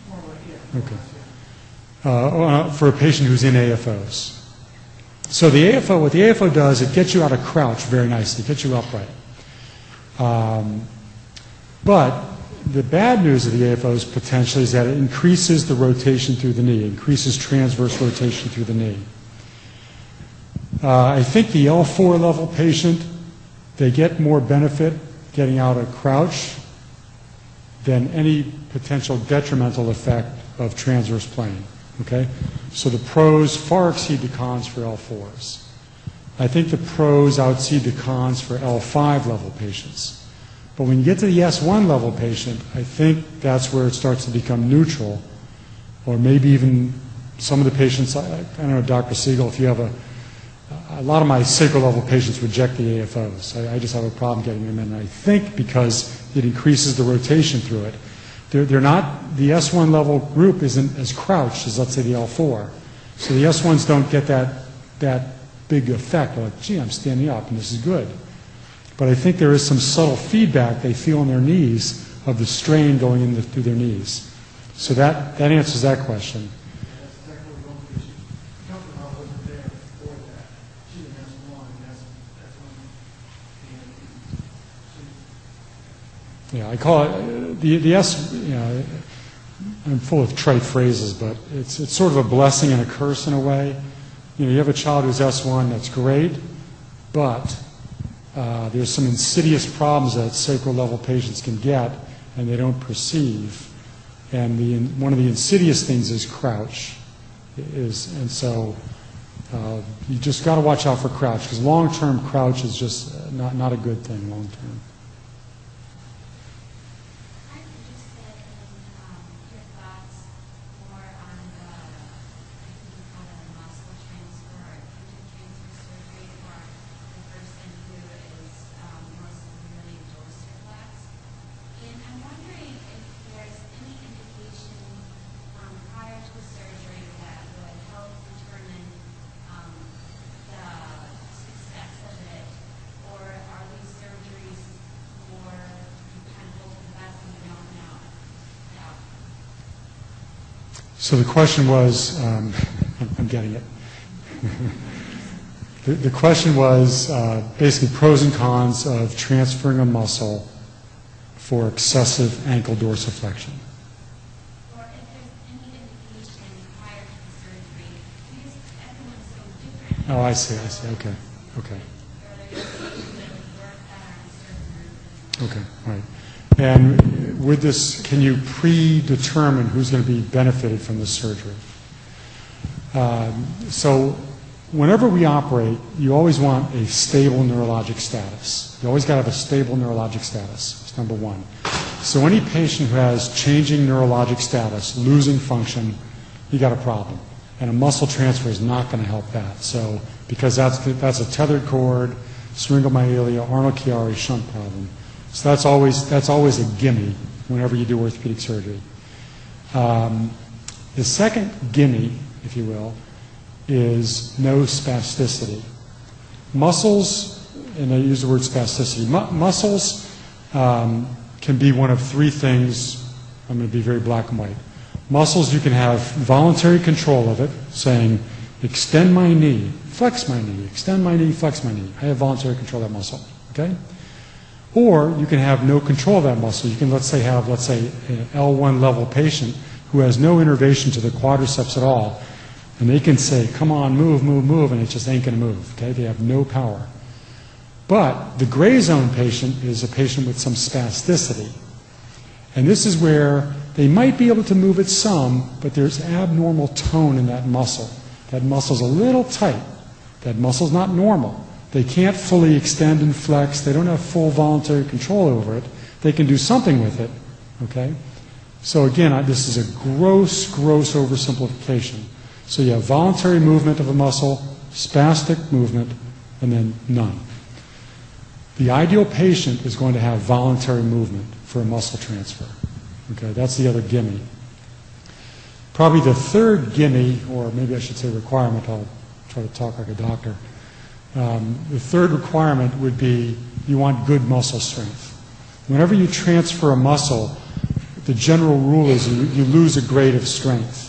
More like, yeah. Okay. For a patient who's in AFOs. So the AFO, what the AFO does, it gets you out of crouch very nicely, gets you upright. But the bad news of the AFOs potentially is that it increases the rotation through the knee, increases transverse rotation through the knee. I think the L4 level patient, they get more benefit getting out of crouch than any potential detrimental effect of transverse plane. Okay? So the pros far exceed the cons for L4s. I think the pros outseed the cons for L5 level patients. But when you get to the S1 level patient, I think that's where it starts to become neutral, or maybe even some of the patients, I don't know, Dr. Siegel, if you have a lot of my sacral level patients reject the AFOs. I just have a problem getting them in. I think because it increases the rotation through it. They're not, the S1 level group isn't as crouched as, let's say, the L4. So the S1s don't get that big effect, like, gee, I'm standing up and this is good. But I think there is some subtle feedback they feel in their knees of the strain going in through their knees. So that answers that question. That's exactly what we're going to do. Comfort level wasn't there before that. She didn't have S1, and that's when. Yeah, I call it the S. You know, I'm full of trite phrases, but it's sort of a blessing and a curse in a way. You know, you have a child who's S1, that's great, but there's some insidious problems that sacral level patients can get, and they don't perceive. And one of the insidious things is crouch, and so you just got to watch out for crouch, because long-term crouch is just not a good thing long-term. So the question was, I'm getting it. The question was basically pros and cons of transferring a muscle for excessive ankle dorsiflexion. Or if there's any indication prior to the surgery, because everyone's so different. Oh, I see. Okay. Okay, all right. And with this, can you predetermine who's going to be benefited from this surgery? So whenever we operate, you always want a stable neurologic status. You always got to have a stable neurologic status. That's number one. So any patient who has changing neurologic status, losing function, you got a problem. And a muscle transfer is not going to help that. So because that's a tethered cord, syringomyelia, Arnold-Chiari shunt problem. So that's always a gimme whenever you do orthopedic surgery. The second gimme, if you will, is no spasticity. Muscles, and I use the word spasticity, muscles can be one of three things. I'm going to be very black and white. Muscles, you can have voluntary control of it, saying, extend my knee, flex my knee, extend my knee, flex my knee. I have voluntary control of that muscle, okay? Or you can have no control of that muscle. You can, let's say, an L1 level patient who has no innervation to the quadriceps at all, and they can say, come on, move, move, move, and it just ain't going to move, okay? They have no power. But the gray zone patient is a patient with some spasticity. And this is where they might be able to move it some, but there's abnormal tone in that muscle. That muscle's a little tight. That muscle's not normal. They can't fully extend and flex. They don't have full voluntary control over it. They can do something with it, okay? So again, this is a gross oversimplification. So you have voluntary movement of a muscle, spastic movement, and then none. The ideal patient is going to have voluntary movement for a muscle transfer. Okay, that's the other gimme. Probably the third gimme, or maybe I should say requirement, I'll try to talk like a doctor. The third requirement would be you want good muscle strength. Whenever you transfer a muscle, the general rule is you lose a grade of strength.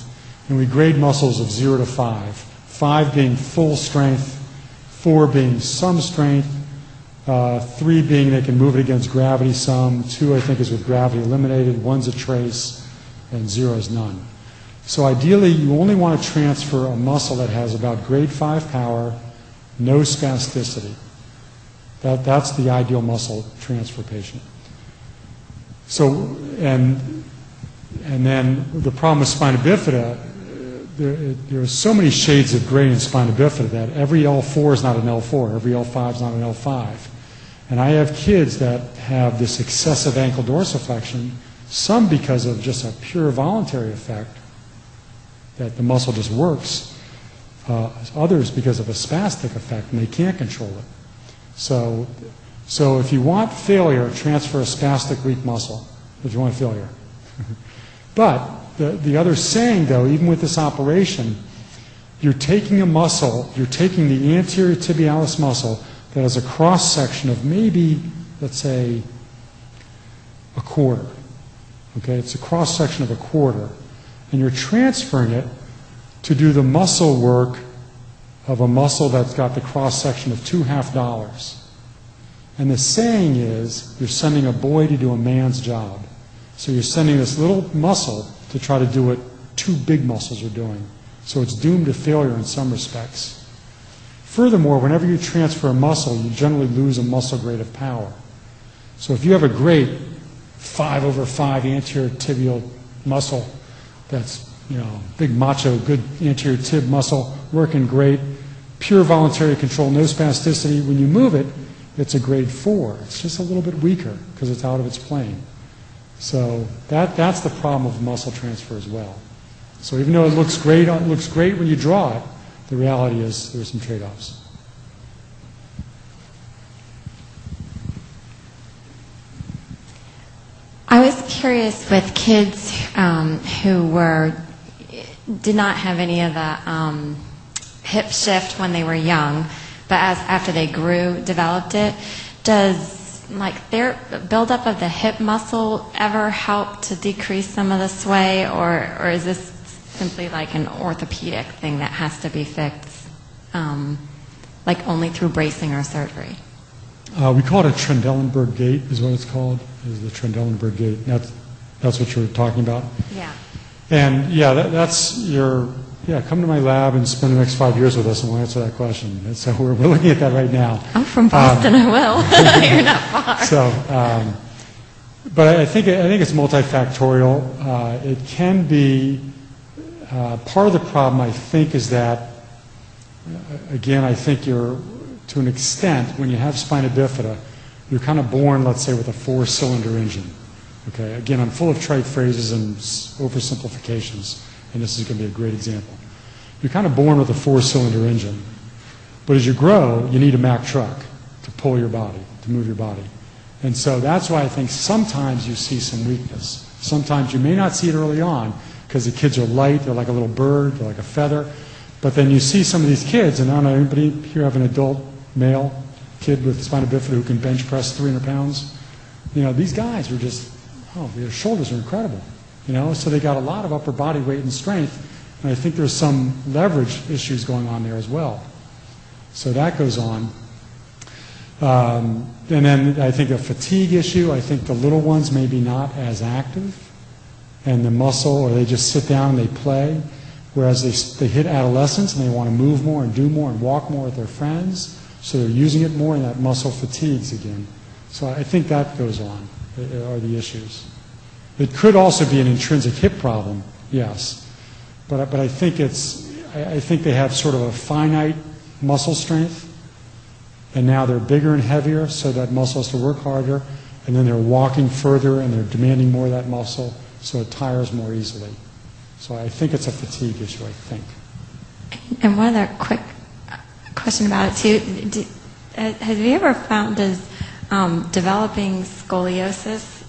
And we grade muscles of 0 to 5. 5 being full strength, 4 being some strength, 3 being they can move it against gravity some, 2 I think is with gravity eliminated, 1's a trace, and 0 is none. So ideally you only want to transfer a muscle that has about grade 5 power, no spasticity. That's the ideal muscle transfer patient. So, and then the problem with spina bifida, there are so many shades of gray in spina bifida that every L4 is not an L4, every L5 is not an L5. And I have kids that have this excessive ankle dorsiflexion, some because of just a pure voluntary effect, that the muscle just works, others because of a spastic effect, and they can't control it. So if you want failure, transfer a spastic weak muscle, if you want failure. But the other saying, though, even with this operation, you're taking a muscle, you're taking the anterior tibialis muscle that has a cross-section of maybe, let's say, a quarter. Okay, it's a cross-section of a quarter. And you're transferring it to do the muscle work of a muscle that's got the cross-section of 2 $2.50. And the saying is, you're sending a boy to do a man's job. So you're sending this little muscle to try to do what 2 big muscles are doing. So it's doomed to failure in some respects. Furthermore, whenever you transfer a muscle, you generally lose a muscle grade of power. So if you have a great 5/5 anterior tibial muscle that's, big macho, good anterior tib muscle, working great, pure voluntary control, no spasticity, when you move it, it's a grade 4. It's just a little bit weaker because it's out of its plane. So that's the problem of muscle transfer as well. So even though it looks great when you draw it, the reality is there's some trade-offs. I was curious with kids who did not have any of the hip shift when they were young, but after they grew, developed it. Does their buildup of the hip muscle ever help to decrease some of the sway, or is this simply like an orthopedic thing that has to be fixed, only through bracing or surgery? We call it a Trendelenburg Gait, is what it's called, is the Trendelenburg Gait. That's what you're talking about? Yeah. And come to my lab and spend the next 5 years with us and we'll answer that question. And so we're looking at that right now. I'm from Boston, I will. You're not far. So, but I think it's multifactorial. It can be, part of the problem I think is that, again, I think you're, to an extent, when you have spina bifida, you're kind of born, let's say, with a 4-cylinder engine. Okay, again, I'm full of trite phrases and oversimplifications, and this is going to be a great example. You're kind of born with a 4-cylinder engine, but as you grow, you need a Mack truck to pull your body, to move your body. And so that's why I think sometimes you see some weakness. Sometimes you may not see it early on because the kids are light, they're like a little bird, they're like a feather, but then you see some of these kids, and I don't know, anybody here have an adult male kid with spina bifida who can bench press 300 pounds? These guys are just, their shoulders are incredible. So they got a lot of upper body weight and strength, and I think there's some leverage issues going on there as well. So that goes on. And then I think a fatigue issue, I think the little ones may be not as active, and the muscle, or they just sit down and they play, whereas they hit adolescence and they want to move more and do more and walk more with their friends, so they're using it more and that muscle fatigues again. So I think that goes on, are the issues. It could also be an intrinsic hip problem, yes, but I think they have sort of a finite muscle strength, and now they're bigger and heavier, so that muscle has to work harder, and then they're walking further and they're demanding more of that muscle, so it tires more easily. So I think it's a fatigue issue, I think. And one other quick question about it too. Have you ever found, does developing scoliosis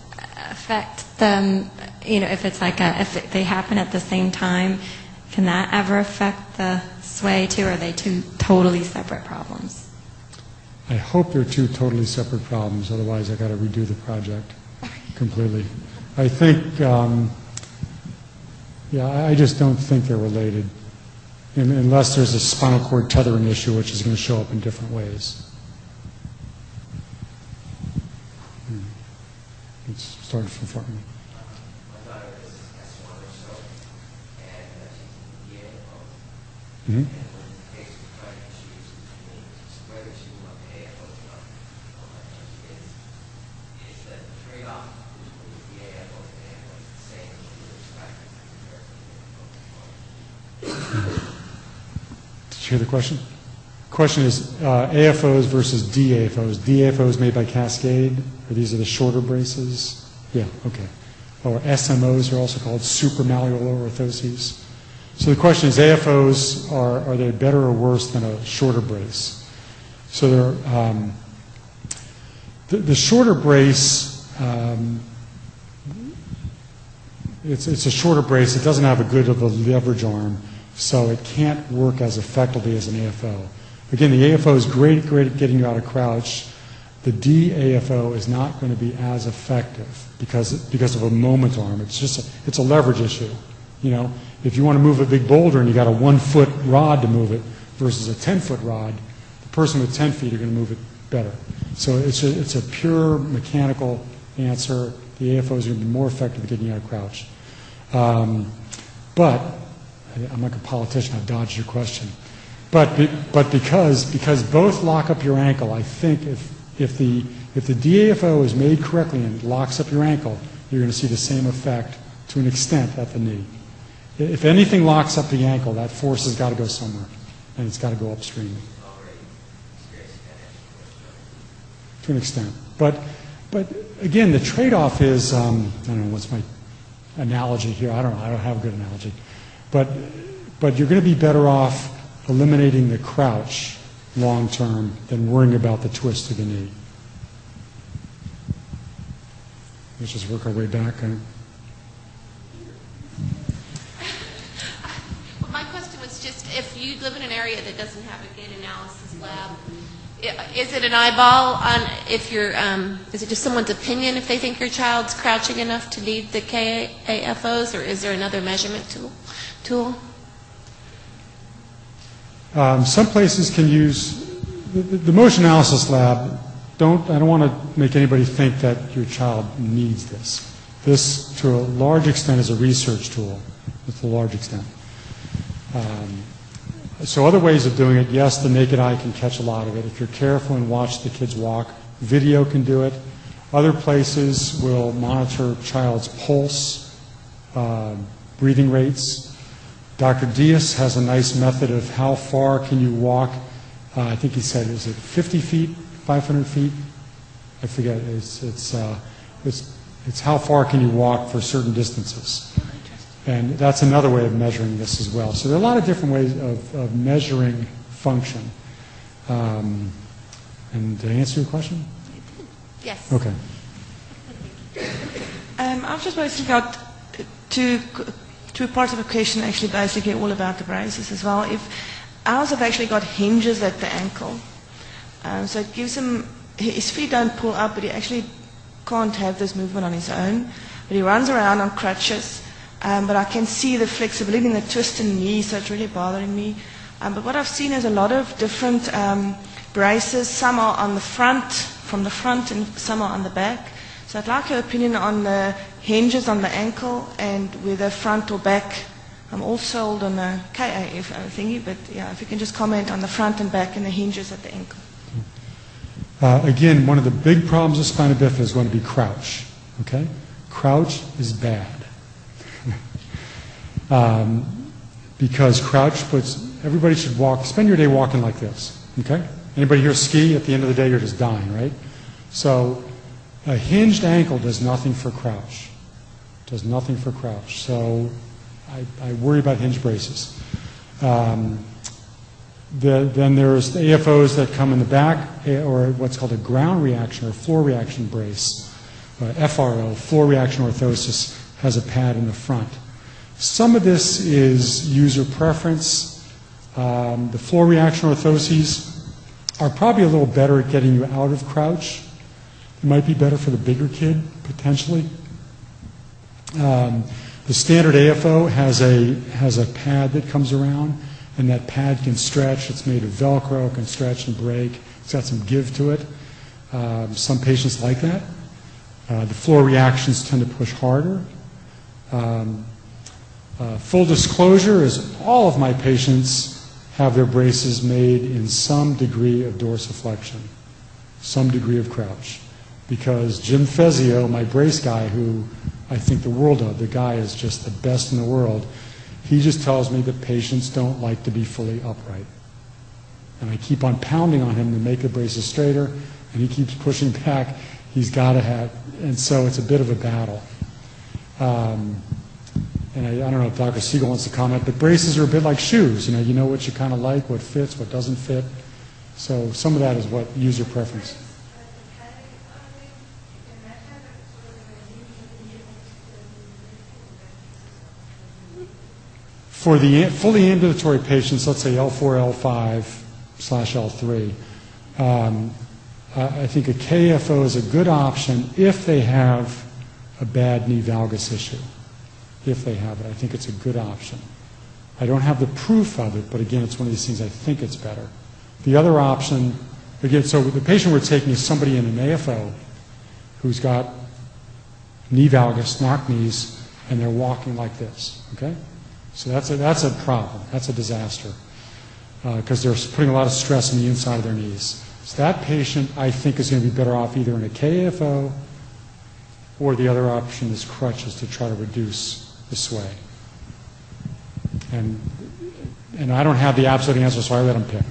affect them? If it's if they happen at the same time, can that ever affect the sway too, or are they two totally separate problems? I hope they're two totally separate problems, otherwise I got to redo the project completely. I think, I just don't think they're related, unless there's a spinal cord tethering issue, which is going to show up in different ways. It's started from front. My daughter is S1 or so, and she's in the Mm-hmm. and when the case was trying, she used to whether she will pay or not. Is the trade-off between the AFO and the same as you expect? Did you hear the question? The question is AFOs versus DAFOs. DAFOs made by Cascade, or these are the shorter braces? Yeah, okay. Or SMOs are also called supramalleolar orthoses. So the question is, AFOs, are they better or worse than a shorter brace? So they're, the shorter brace, it's a shorter brace. It doesn't have a good of a leverage arm, so it can't work as effectively as an AFO. Again, the AFO is great at getting you out of crouch. The DAFO is not going to be as effective because of a moment arm. It's a leverage issue. If you want to move a big boulder and you got a 1-foot rod to move it versus a 10-foot rod, the person with 10 feet are going to move it better. So it's a pure mechanical answer. The AFO is going to be more effective at getting you out of crouch. But I'm like a politician. I've dodged your question. But because both lock up your ankle, I think if the DAFO is made correctly and locks up your ankle, you're going to see the same effect to an extent at the knee. If anything locks up the ankle, that force has got to go somewhere, and it's got to go upstream. To an extent. But again, the trade-off is, I don't know, what's my analogy here? I don't know. I don't have a good analogy. But you're going to be better off eliminating the crouch long term than worrying about the twist to the knee. Let's just work our way back. Well, my question was just, if you live in an area that doesn't have a gait analysis lab, is it an eyeball on if you're, is it just someone's opinion if they think your child's crouching enough to need the KAFOs, or is there another measurement tool? Some places can use the motion analysis lab. I don't want to make anybody think that your child needs this. This, to a large extent, is a research tool. To a large extent. So other ways of doing it, yes, the naked eye can catch a lot of it. If you're careful and watch the kids walk, video can do it. Other places will monitor child's pulse, breathing rates. Dr. Diaz has a nice method of how far can you walk. I think he said, is it 50 feet, 500 feet? I forget. It's how far can you walk for certain distances. And that's another way of measuring this as well. So there are a lot of different ways of measuring function. And did I answer your question? Yes. Okay. I was just wondering about two parts of the question, actually basically all about the braces as well. If ours have actually got hinges at the ankle, so it gives him, his feet don't pull up, but he actually can't have this movement on his own. But he runs around on crutches, but I can see the flexibility in the twist in the knee, so it's really bothering me. But what I've seen is a lot of different braces. Some are on the front, from the front, and some are on the back. So I'd like your opinion on the hinges on the ankle and whether front or back. I'm all sold on the KAF thingy, but yeah, if you can just comment on the front and back and the hinges at the ankle. Again, one of the big problems with spina bifida is going to be crouch. Okay? Crouch is bad. Because crouch puts, everybody should walk, spend your day walking like this. Okay? Anybody here ski? At the end of the day, you're just dying, right? So a hinged ankle does nothing for crouch. Does nothing for crouch. So I worry about hinge braces. Then there's the AFOs that come in the back, or what's called a ground reaction or floor reaction brace. FRO, floor reaction orthosis, has a pad in the front. Some of this is user preference. The floor reaction orthoses are probably a little better at getting you out of crouch. It might be better for the bigger kid, potentially. The standard AFO has a pad that comes around, and that pad can stretch. It's made of Velcro, can stretch and break. It's got some give to it. Some patients like that. The floor reactions tend to push harder. Full disclosure is all of my patients have their braces made in some degree of dorsiflexion, some degree of crouch. Because Jim Fezio, my brace guy, who I think the world of, the guy is just the best in the world, he just tells me that patients don't like to be fully upright. And I keep on pounding on him to make the braces straighter, and he keeps pushing back. He's got to have, and so it's a bit of a battle. And I don't know if Dr. Siegel wants to comment, but braces are a bit like shoes. You know what you kind of like, what fits, what doesn't fit. So some of that is what user preference. For the fully ambulatory patients, let's say L4, L5/L3, I think a KFO is a good option if they have a bad knee valgus issue. If they have it, I think it's a good option. I don't have the proof of it, but again, it's one of these things I think it's better. The other option, again, so the patient we're taking is somebody in an AFO who's got knee valgus, knock knees, and they're walking like this, okay? So that's a problem. That's a disaster because they're putting a lot of stress on the inside of their knees. So that patient, I think, is going to be better off either in a KFO or the other option is crutches to try to reduce the sway. And I don't have the absolute answer, so I let them pick.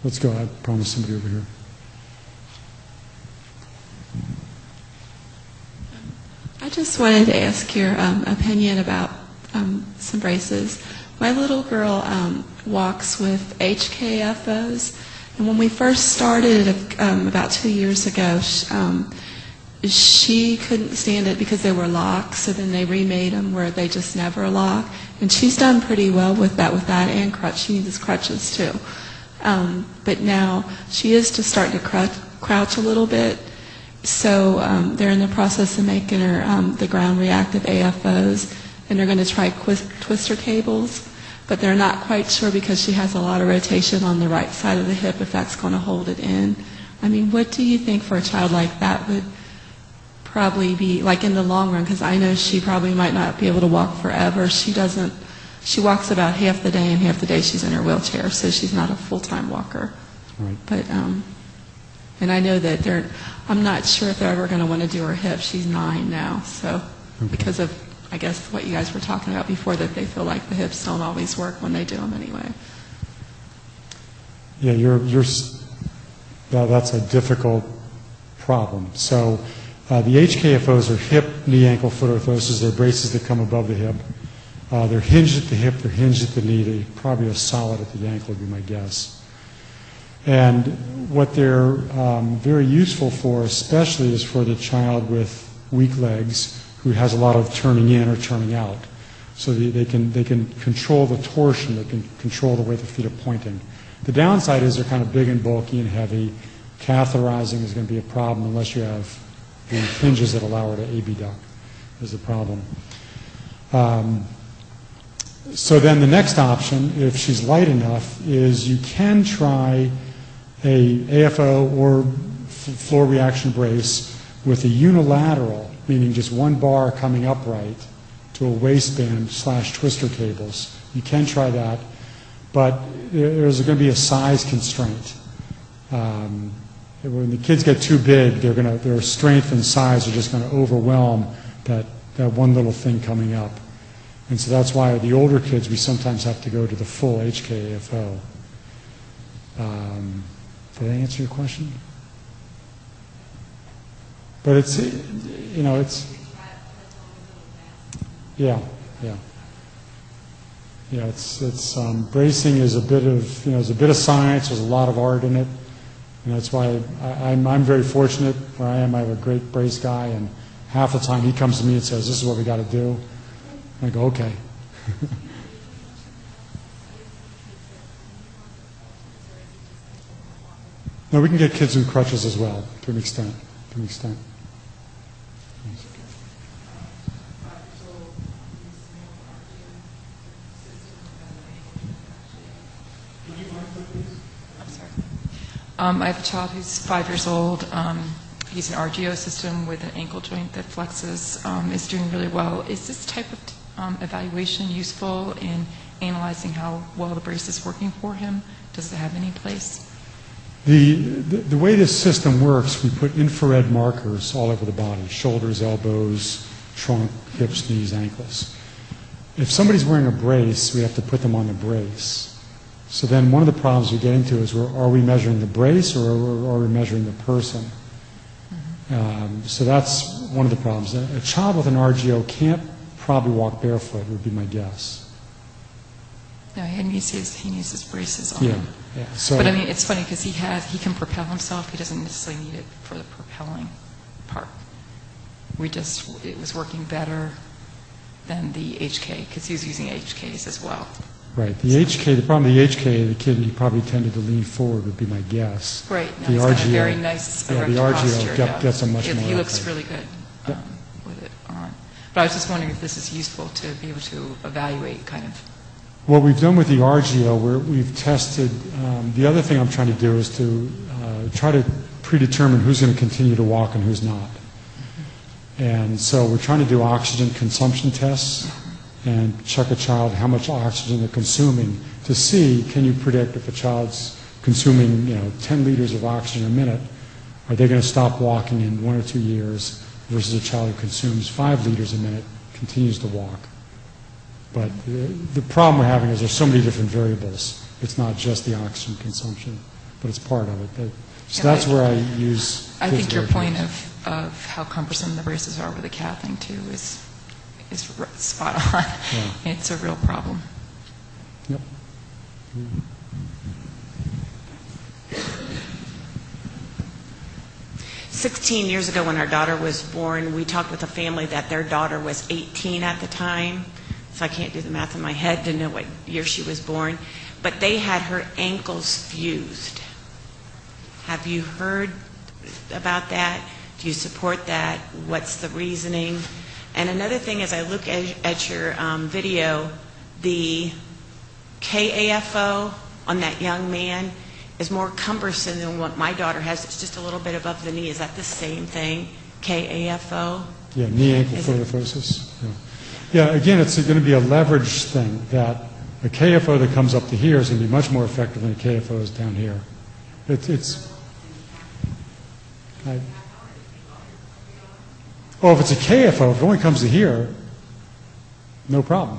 Let's go. I promise somebody over here. I just wanted to ask your opinion about some braces. My little girl walks with HKFOs, and when we first started about 2 years ago, she couldn't stand it because they were locked, so then they remade them where they just never lock. And she's done pretty well with that and crutch. She needs crutches too. But now she is just starting to crouch a little bit. So they're in the process of making her the ground reactive AFOs, and they're going to try twister cables. But they're not quite sure because she has a lot of rotation on the right side of the hip if that's going to hold it in. I mean, what do you think for a child like that would probably be like in the long run? Because I know she probably might not be able to walk forever. She walks about half the day, and half the day she's in her wheelchair, so she's not a full-time walker. Right. But and I know that I'm not sure if they're ever going to want to do her hip. She's 9 now, so because of, I guess, what you guys were talking about before, that they feel like the hips don't always work when they do them anyway. Yeah, that's a difficult problem. So the HKFOs are hip, knee, ankle, foot orthoses. They're braces that come above the hip. They're hinged at the hip, they're hinged at the knee. They probably are solid at the ankle would be my guess. And what they're very useful for, especially, is for the child with weak legs who has a lot of turning in or turning out. So they can control the torsion, they can control the way the feet are pointing. The downside is they're kind of big and bulky and heavy. Catheterizing is going to be a problem unless you have the hinges that allow her to abduct is the problem. So then the next option, if she's light enough, is you can try a AFO or floor reaction brace with a unilateral, meaning just one bar coming upright to a waistband / twister cables. You can try that, but there's going to be a size constraint. When the kids get too big, their strength and size are just going to overwhelm that one little thing coming up. And so that's why the older kids, we sometimes have to go to the full HKFO. Did I answer your question? But it's, yeah. Yeah, it's bracing is a bit of there's a bit of science. There's a lot of art in it, and that's why I'm very fortunate where I am. I have a great brace guy, and half the time he comes to me and says, "This is what we got to do." And I go, "Okay." No, we can get kids in crutches as well, to an extent. To an extent. I have a child who's 5 years old. He's an RGO system with an ankle joint that flexes, is doing really well. Is this type of evaluation useful in analyzing how well the brace is working for him? Does it have any place? The way this system works, we put infrared markers all over the body, shoulders, elbows, trunk, hips, knees, ankles. If somebody's wearing a brace, we have to put them on the brace. So then one of the problems we get into is, are we measuring the brace or are we measuring the person? So that's one of the problems. A child with an RGO can't probably walk barefoot, would be my guess. No, he needs his braces on. Yeah. So, but I mean, it's funny because he can propel himself. He doesn't necessarily need it for the propelling part. It was working better than the HK because he was using HKs as well. Right. The problem with the HK, the kid, he probably tended to lean forward, would be my guess. Right. No, the he's RGO, got a very nice the posture, RGO gets a much more. He looks really good with it on. But I was just wondering if this is useful to be able to evaluate kind of. What we've done with the RGO, we've tested. The other thing I'm trying to do is to try to predetermine who's going to continue to walk and who's not. And so we're trying to do oxygen consumption tests and check a child how much oxygen they're consuming to see, can you predict if a child's consuming 10 liters of oxygen a minute, are they going to stop walking in 1 or 2 years versus a child who consumes 5 liters a minute, continues to walk. But the problem we're having is there's so many different variables. It's not just the oxygen consumption, but it's part of it. So that's where I use. I think your point of how cumbersome the braces are with the calf thing too is spot on. Yeah. It's a real problem. Yep. 16 years ago when our daughter was born, we talked with a family that their daughter was 18 at the time. So I can't do the math in my head to know what year she was born. But they had her ankles fused. Have you heard about that? Do you support that? What's the reasoning? And another thing, as I look at your video, the KAFO on that young man is more cumbersome than what my daughter has. It's just a little bit above the knee. Is that the same thing, KAFO? Yeah, knee ankle photofosis. Yeah, again, it's going to be a leverage thing that a KFO that comes up to here is going to be much more effective than a KFO is down here. If it's a KFO, if it only comes to here, no problem.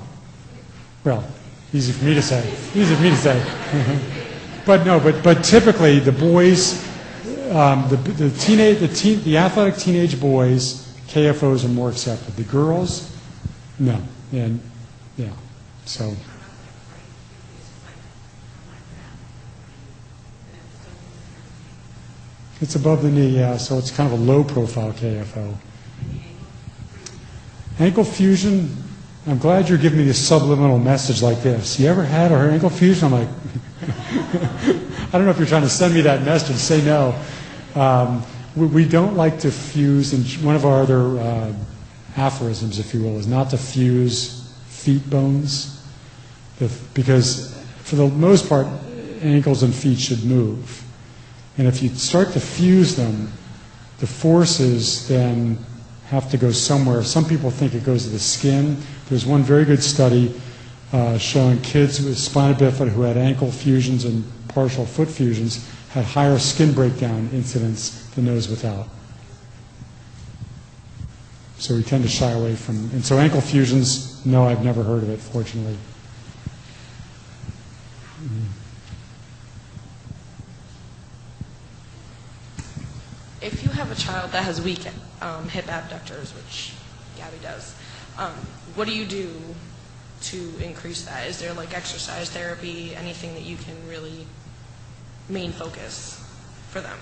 Well, easy for me to say. Easy for me to say. But typically the boys, the athletic teenage boys, KFOs are more accepted. The girls, no. And yeah, so. It's above the knee, yeah, so it's kind of a low-profile KFO. Ankle fusion, I'm glad you're giving me this subliminal message like this. You ever had her ankle fusion? I'm like, I don't know if you're trying to send me that message. Say no. We don't like to fuse, and one of our other aphorisms, if you will, is not to fuse feet bones, because for the most part, ankles and feet should move. And if you start to fuse them, the forces then have to go somewhere. Some people think it goes to the skin. There's one very good study showing kids with spina bifida who had ankle fusions and partial foot fusions had higher skin breakdown incidence than those without. So we tend to shy away from, and so ankle fusions, no, I've never heard of it, fortunately. If you have a child that has weak hip abductors, which Gabby does, what do you do to increase that? Is there like exercise therapy, anything that you can really main focus for them?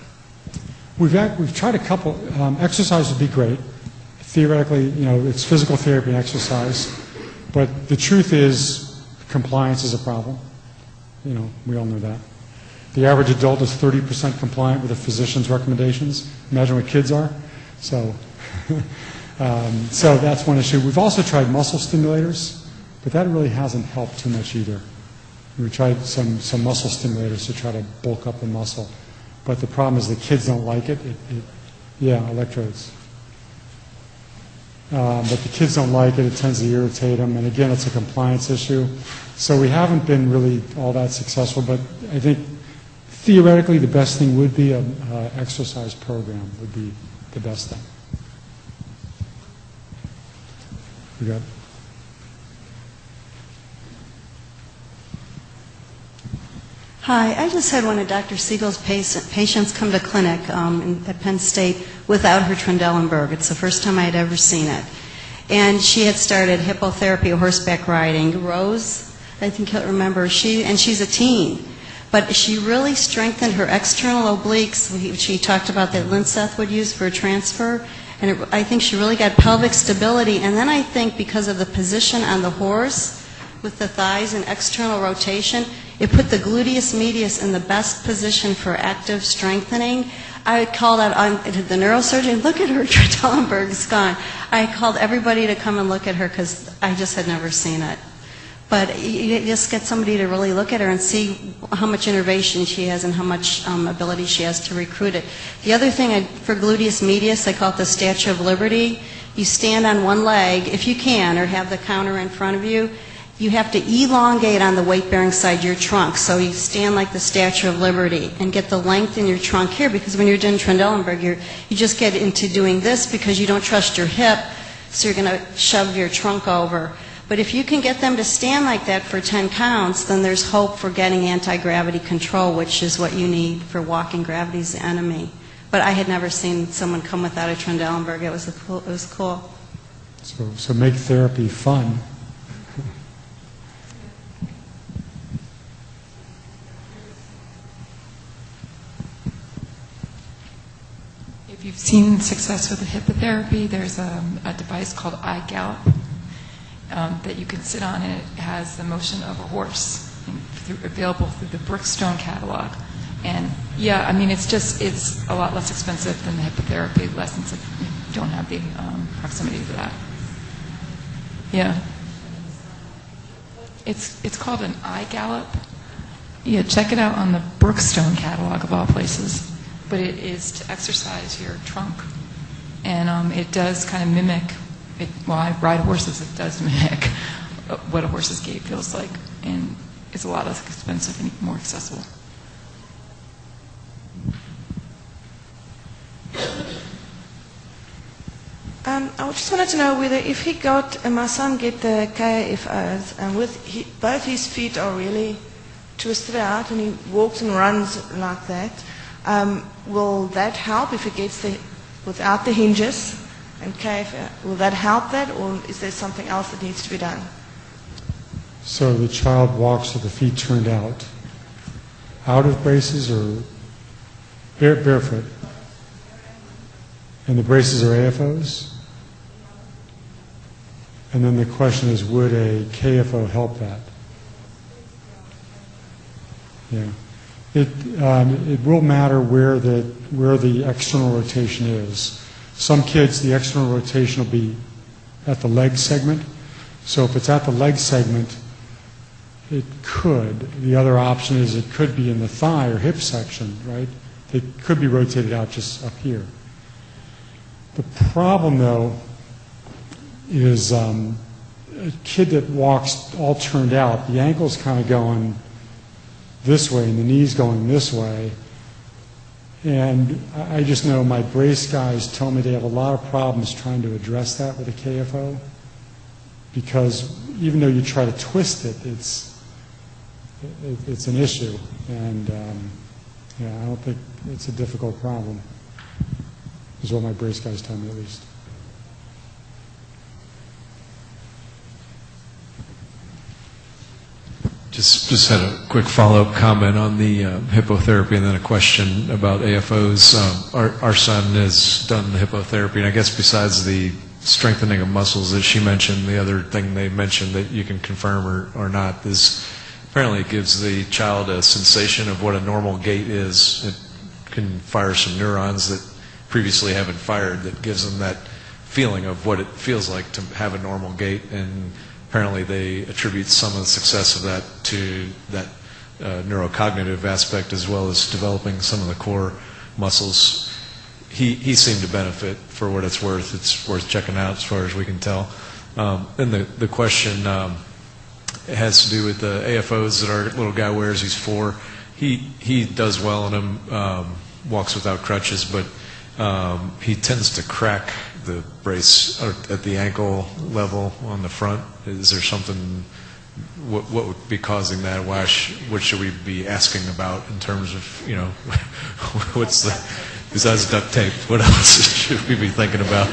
We've tried a couple. Exercise would be great. Theoretically, it's physical therapy and exercise. But the truth is, compliance is a problem. We all know that. The average adult is 30% compliant with a physician's recommendations. Imagine what kids are. So, so that's one issue. We've also tried muscle stimulators, but that really hasn't helped too much either. We tried some muscle stimulators to try to bulk up the muscle. But the problem is the kids don't like it. Yeah, electrodes. But the kids don't like it. It tends to irritate them. And again, it's a compliance issue. So we haven't been really all that successful. But I think theoretically the best thing would be an exercise program would be the best thing. We got. Hi, I just had one of Dr. Siegel's patients come to clinic at Penn State without her Trendelenburg. It's the first time I had ever seen it. And she had started hippotherapy, horseback riding. Rose, I think you'll remember, and she's a teen. But she really strengthened her external obliques. She talked about that Linseth would use for transfer. And I think she really got pelvic stability. And then I think because of the position on the horse, with the thighs and external rotation, it put the gluteus medius in the best position for active strengthening. I called out to the neurosurgeon, look at her, Trendelenburg's gone. I called everybody to come and look at her because I just had never seen it. But you just get somebody to really look at her and see how much innervation she has and how much ability she has to recruit it. The other thing for gluteus medius, I call it the Statue of Liberty. You stand on one leg, if you can, or have the counter in front of you. You have to elongate on the weight-bearing side of your trunk. So you stand like the Statue of Liberty and get the length in your trunk here, because when you're doing Trendelenburg, you just get into doing this because you don't trust your hip, so you're going to shove your trunk over. But if you can get them to stand like that for 10 counts, then there's hope for getting anti-gravity control, which is what you need for walking. Gravity's the enemy. But I had never seen someone come without a Trendelenburg. It was cool. So make therapy fun. If you've seen success with the Hippotherapy, there's a device called iGallop that you can sit on, and it has the motion of a horse available through the Brookstone catalog. And yeah, I mean, it's a lot less expensive than the Hippotherapy lessons if you don't have the proximity to that. Yeah. It's called an iGallop. Yeah, check it out on the Brookstone catalog of all places. But it is to exercise your trunk. And it does kind of mimic, well, I ride horses, it does mimic what a horse's gait feels like. And it's a lot less expensive and more accessible. I just wanted to know whether if he got, my son get the KFOs, and both his feet are really twisted out and he walks and runs like that, will that help if he gets without the hinges? And will that help that, or is there something else that needs to be done? So the child walks with the feet turned out of braces or barefoot? And the braces are AFOs? And then the question is, would a KFO help that? Yeah. It will matter where the external rotation is. Some kids, the external rotation will be at the leg segment. So if it's at the leg segment, it could. The other option is it could be in the thigh or hip section, right? It could be rotated out just up here. The problem, though, is a kid that walks all turned out, the ankle's kind of going this way and the knee's going this way. And I just know my brace guys tell me they have a lot of problems trying to address that with a KFO, because even though you try to twist it, it's an issue. And I don't think it's a difficult problem, is what my brace guys tell me at least. Just had a quick follow-up comment on the hippotherapy and then a question about AFOs. Our son has done the hippotherapy, and I guess besides the strengthening of muscles that she mentioned, the other thing they mentioned that you can confirm or not is apparently it gives the child a sensation of what a normal gait is. It can fire some neurons that previously haven't fired that gives them that feeling of what it feels like to have a normal gait, and apparently they attribute some of the success of that to that neurocognitive aspect as well as developing some of the core muscles. He seemed to benefit for what it's worth. It's worth checking out as far as we can tell. And the question has to do with the AFOs that our little guy wears. He's 4. He does well in them, walks without crutches, but he tends to crack the brace at the ankle level on the front. Is there something, what would be causing that? What should we be asking about in terms of, what's the, besides duct tape, what else should we be thinking about?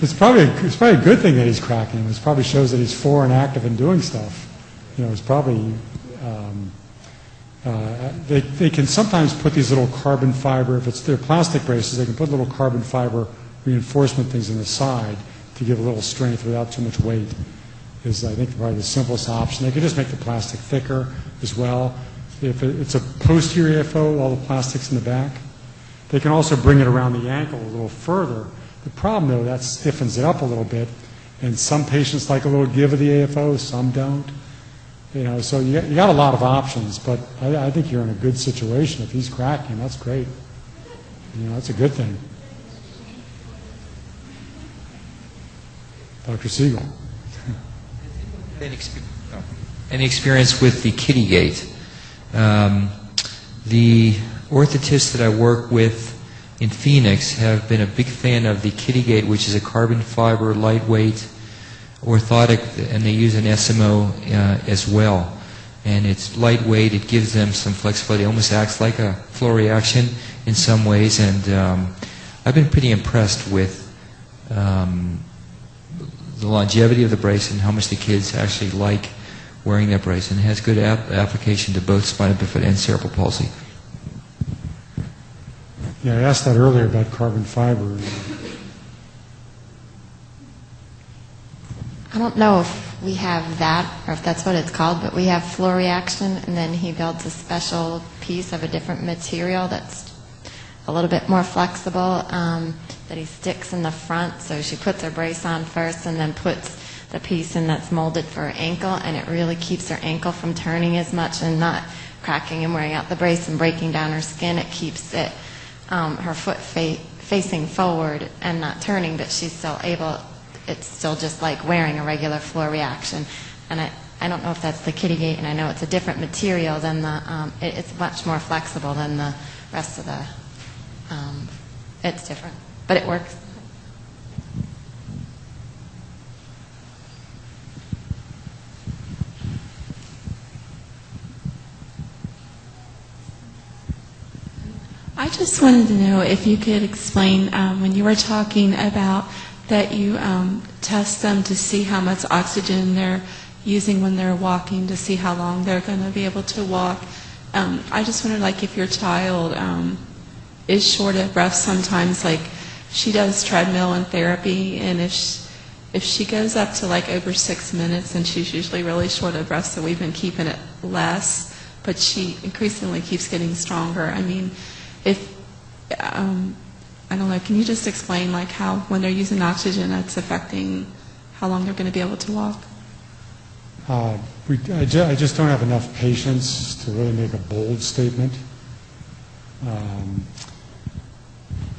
It's probably a good thing that he's cracking. It probably shows that he's 4 and active and doing stuff. It's probably, they can sometimes put these little carbon fiber, if it's their plastic braces, they can put little carbon fiber reinforcement things in the side to give a little strength without too much weight. Is, I think, probably the simplest option. They can just make the plastic thicker as well. If it's a posterior AFO, all the plastic's in the back. They can also bring it around the ankle a little further. The problem, though, that stiffens it up a little bit, and some patients like a little give of the AFO, some don't. So you got a lot of options, but I think you're in a good situation. If he's cracking, that's great. That's a good thing. Dr. Siegel. Any experience with the kitty gait? The orthotists that I work with in Phoenix have been a big fan of the kitty gait, which is a carbon fiber, lightweight, orthotic, and they use an SMO as well. And it's lightweight, it gives them some flexibility, it almost acts like a flow reaction in some ways, and I've been pretty impressed with the longevity of the brace and how much the kids actually like wearing that brace, and it has good application to both spina bifida and cerebral palsy. Yeah, I asked that earlier about carbon fiber. I don't know if we have that, or if that's what it's called, but we have flow reaction, and then he builds a special piece of a different material that's a little bit more flexible, that he sticks in the front. So she puts her brace on first and then puts the piece in that's molded for her ankle, and it really keeps her ankle from turning as much and not cracking and wearing out the brace and breaking down her skin. It keeps it, her foot facing forward and not turning, but she's still able, it's still just like wearing a regular floor reaction. And I don't know if that's the kitty gait, and I know it's a different material than the, it's much more flexible than the rest of the, it's different, but it works. I just wanted to know if you could explain when you were talking about that you test them to see how much oxygen they're using when they're walking to see how long they're going to be able to walk. I just wondered, like, if your child is short of breath sometimes, like she does treadmill and therapy, and if she goes up to like over 6 minutes, and she's usually really short of breath, so we've been keeping it less, but she increasingly keeps getting stronger. I mean, if I don't know, can you just explain like how when they're using oxygen that's affecting how long they're going to be able to walk? I just don't have enough patience to really make a bold statement.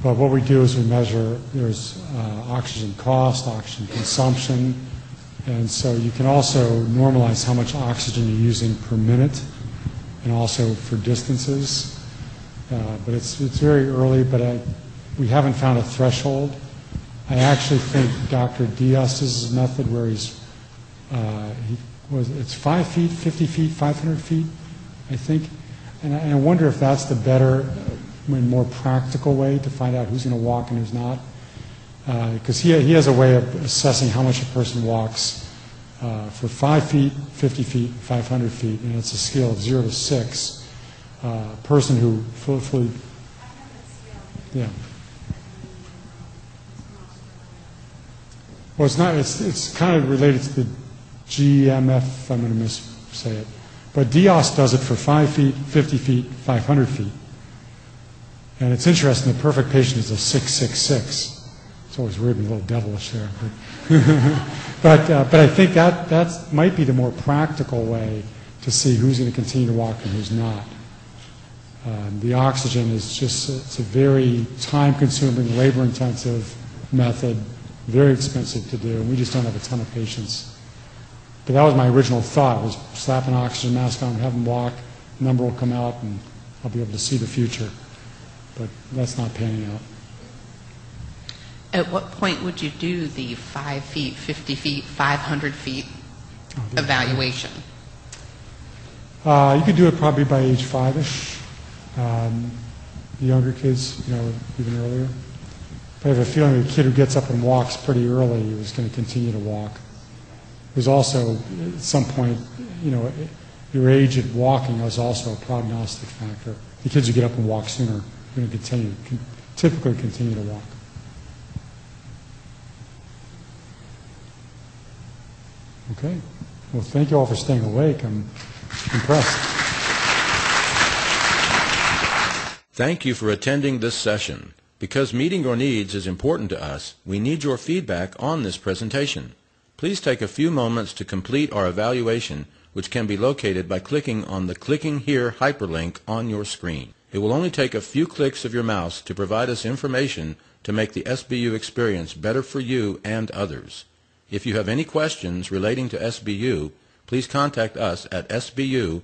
But what we do is we measure, there's oxygen cost, oxygen consumption, and so you can also normalize how much oxygen you're using per minute, and also for distances. But it's very early, but we haven't found a threshold. I actually think Dr. Diaz's method, where it's 5 feet, 50 feet, 500 feet, I think. And I wonder if that's the better and more practical way to find out who's going to walk and who's not. Because he has a way of assessing how much a person walks for 5 feet, 50 feet, 500 feet, and it's a scale of 0 to 6. Person who fully, yeah. Well, it's not. It's kind of related to the GMF. I'm going to missay it, but DIOS does it for 5 feet, 50 feet, 500 feet. And it's interesting. The perfect patient is a 666. It's always weird and a little devilish there, but I think that might be the more practical way to see who's going to continue to walk and who's not. The oxygen is just, it's a very time-consuming, labor-intensive method, very expensive to do, and we just don't have a ton of patients. But that was my original thought, was slap an oxygen mask on, have them walk, number will come out, and I'll be able to see the future. But that's not panning out. At what point would you do the 5 feet, 50 feet, 500 feet evaluation? You could do it probably by age 5-ish. The younger kids, even earlier. But I have a feeling a kid who gets up and walks pretty early is going to continue to walk. There's also, at some point, your age at walking is also a prognostic factor. The kids who get up and walk sooner are going to typically continue to walk. Okay. Well, thank you all for staying awake. I'm impressed. Thank you for attending this session. Because meeting your needs is important to us, we need your feedback on this presentation. Please take a few moments to complete our evaluation, which can be located by clicking on the Clicking Here hyperlink on your screen. It will only take a few clicks of your mouse to provide us information to make the SBU experience better for you and others. If you have any questions relating to SBU, please contact us at sbu@sbaa.org.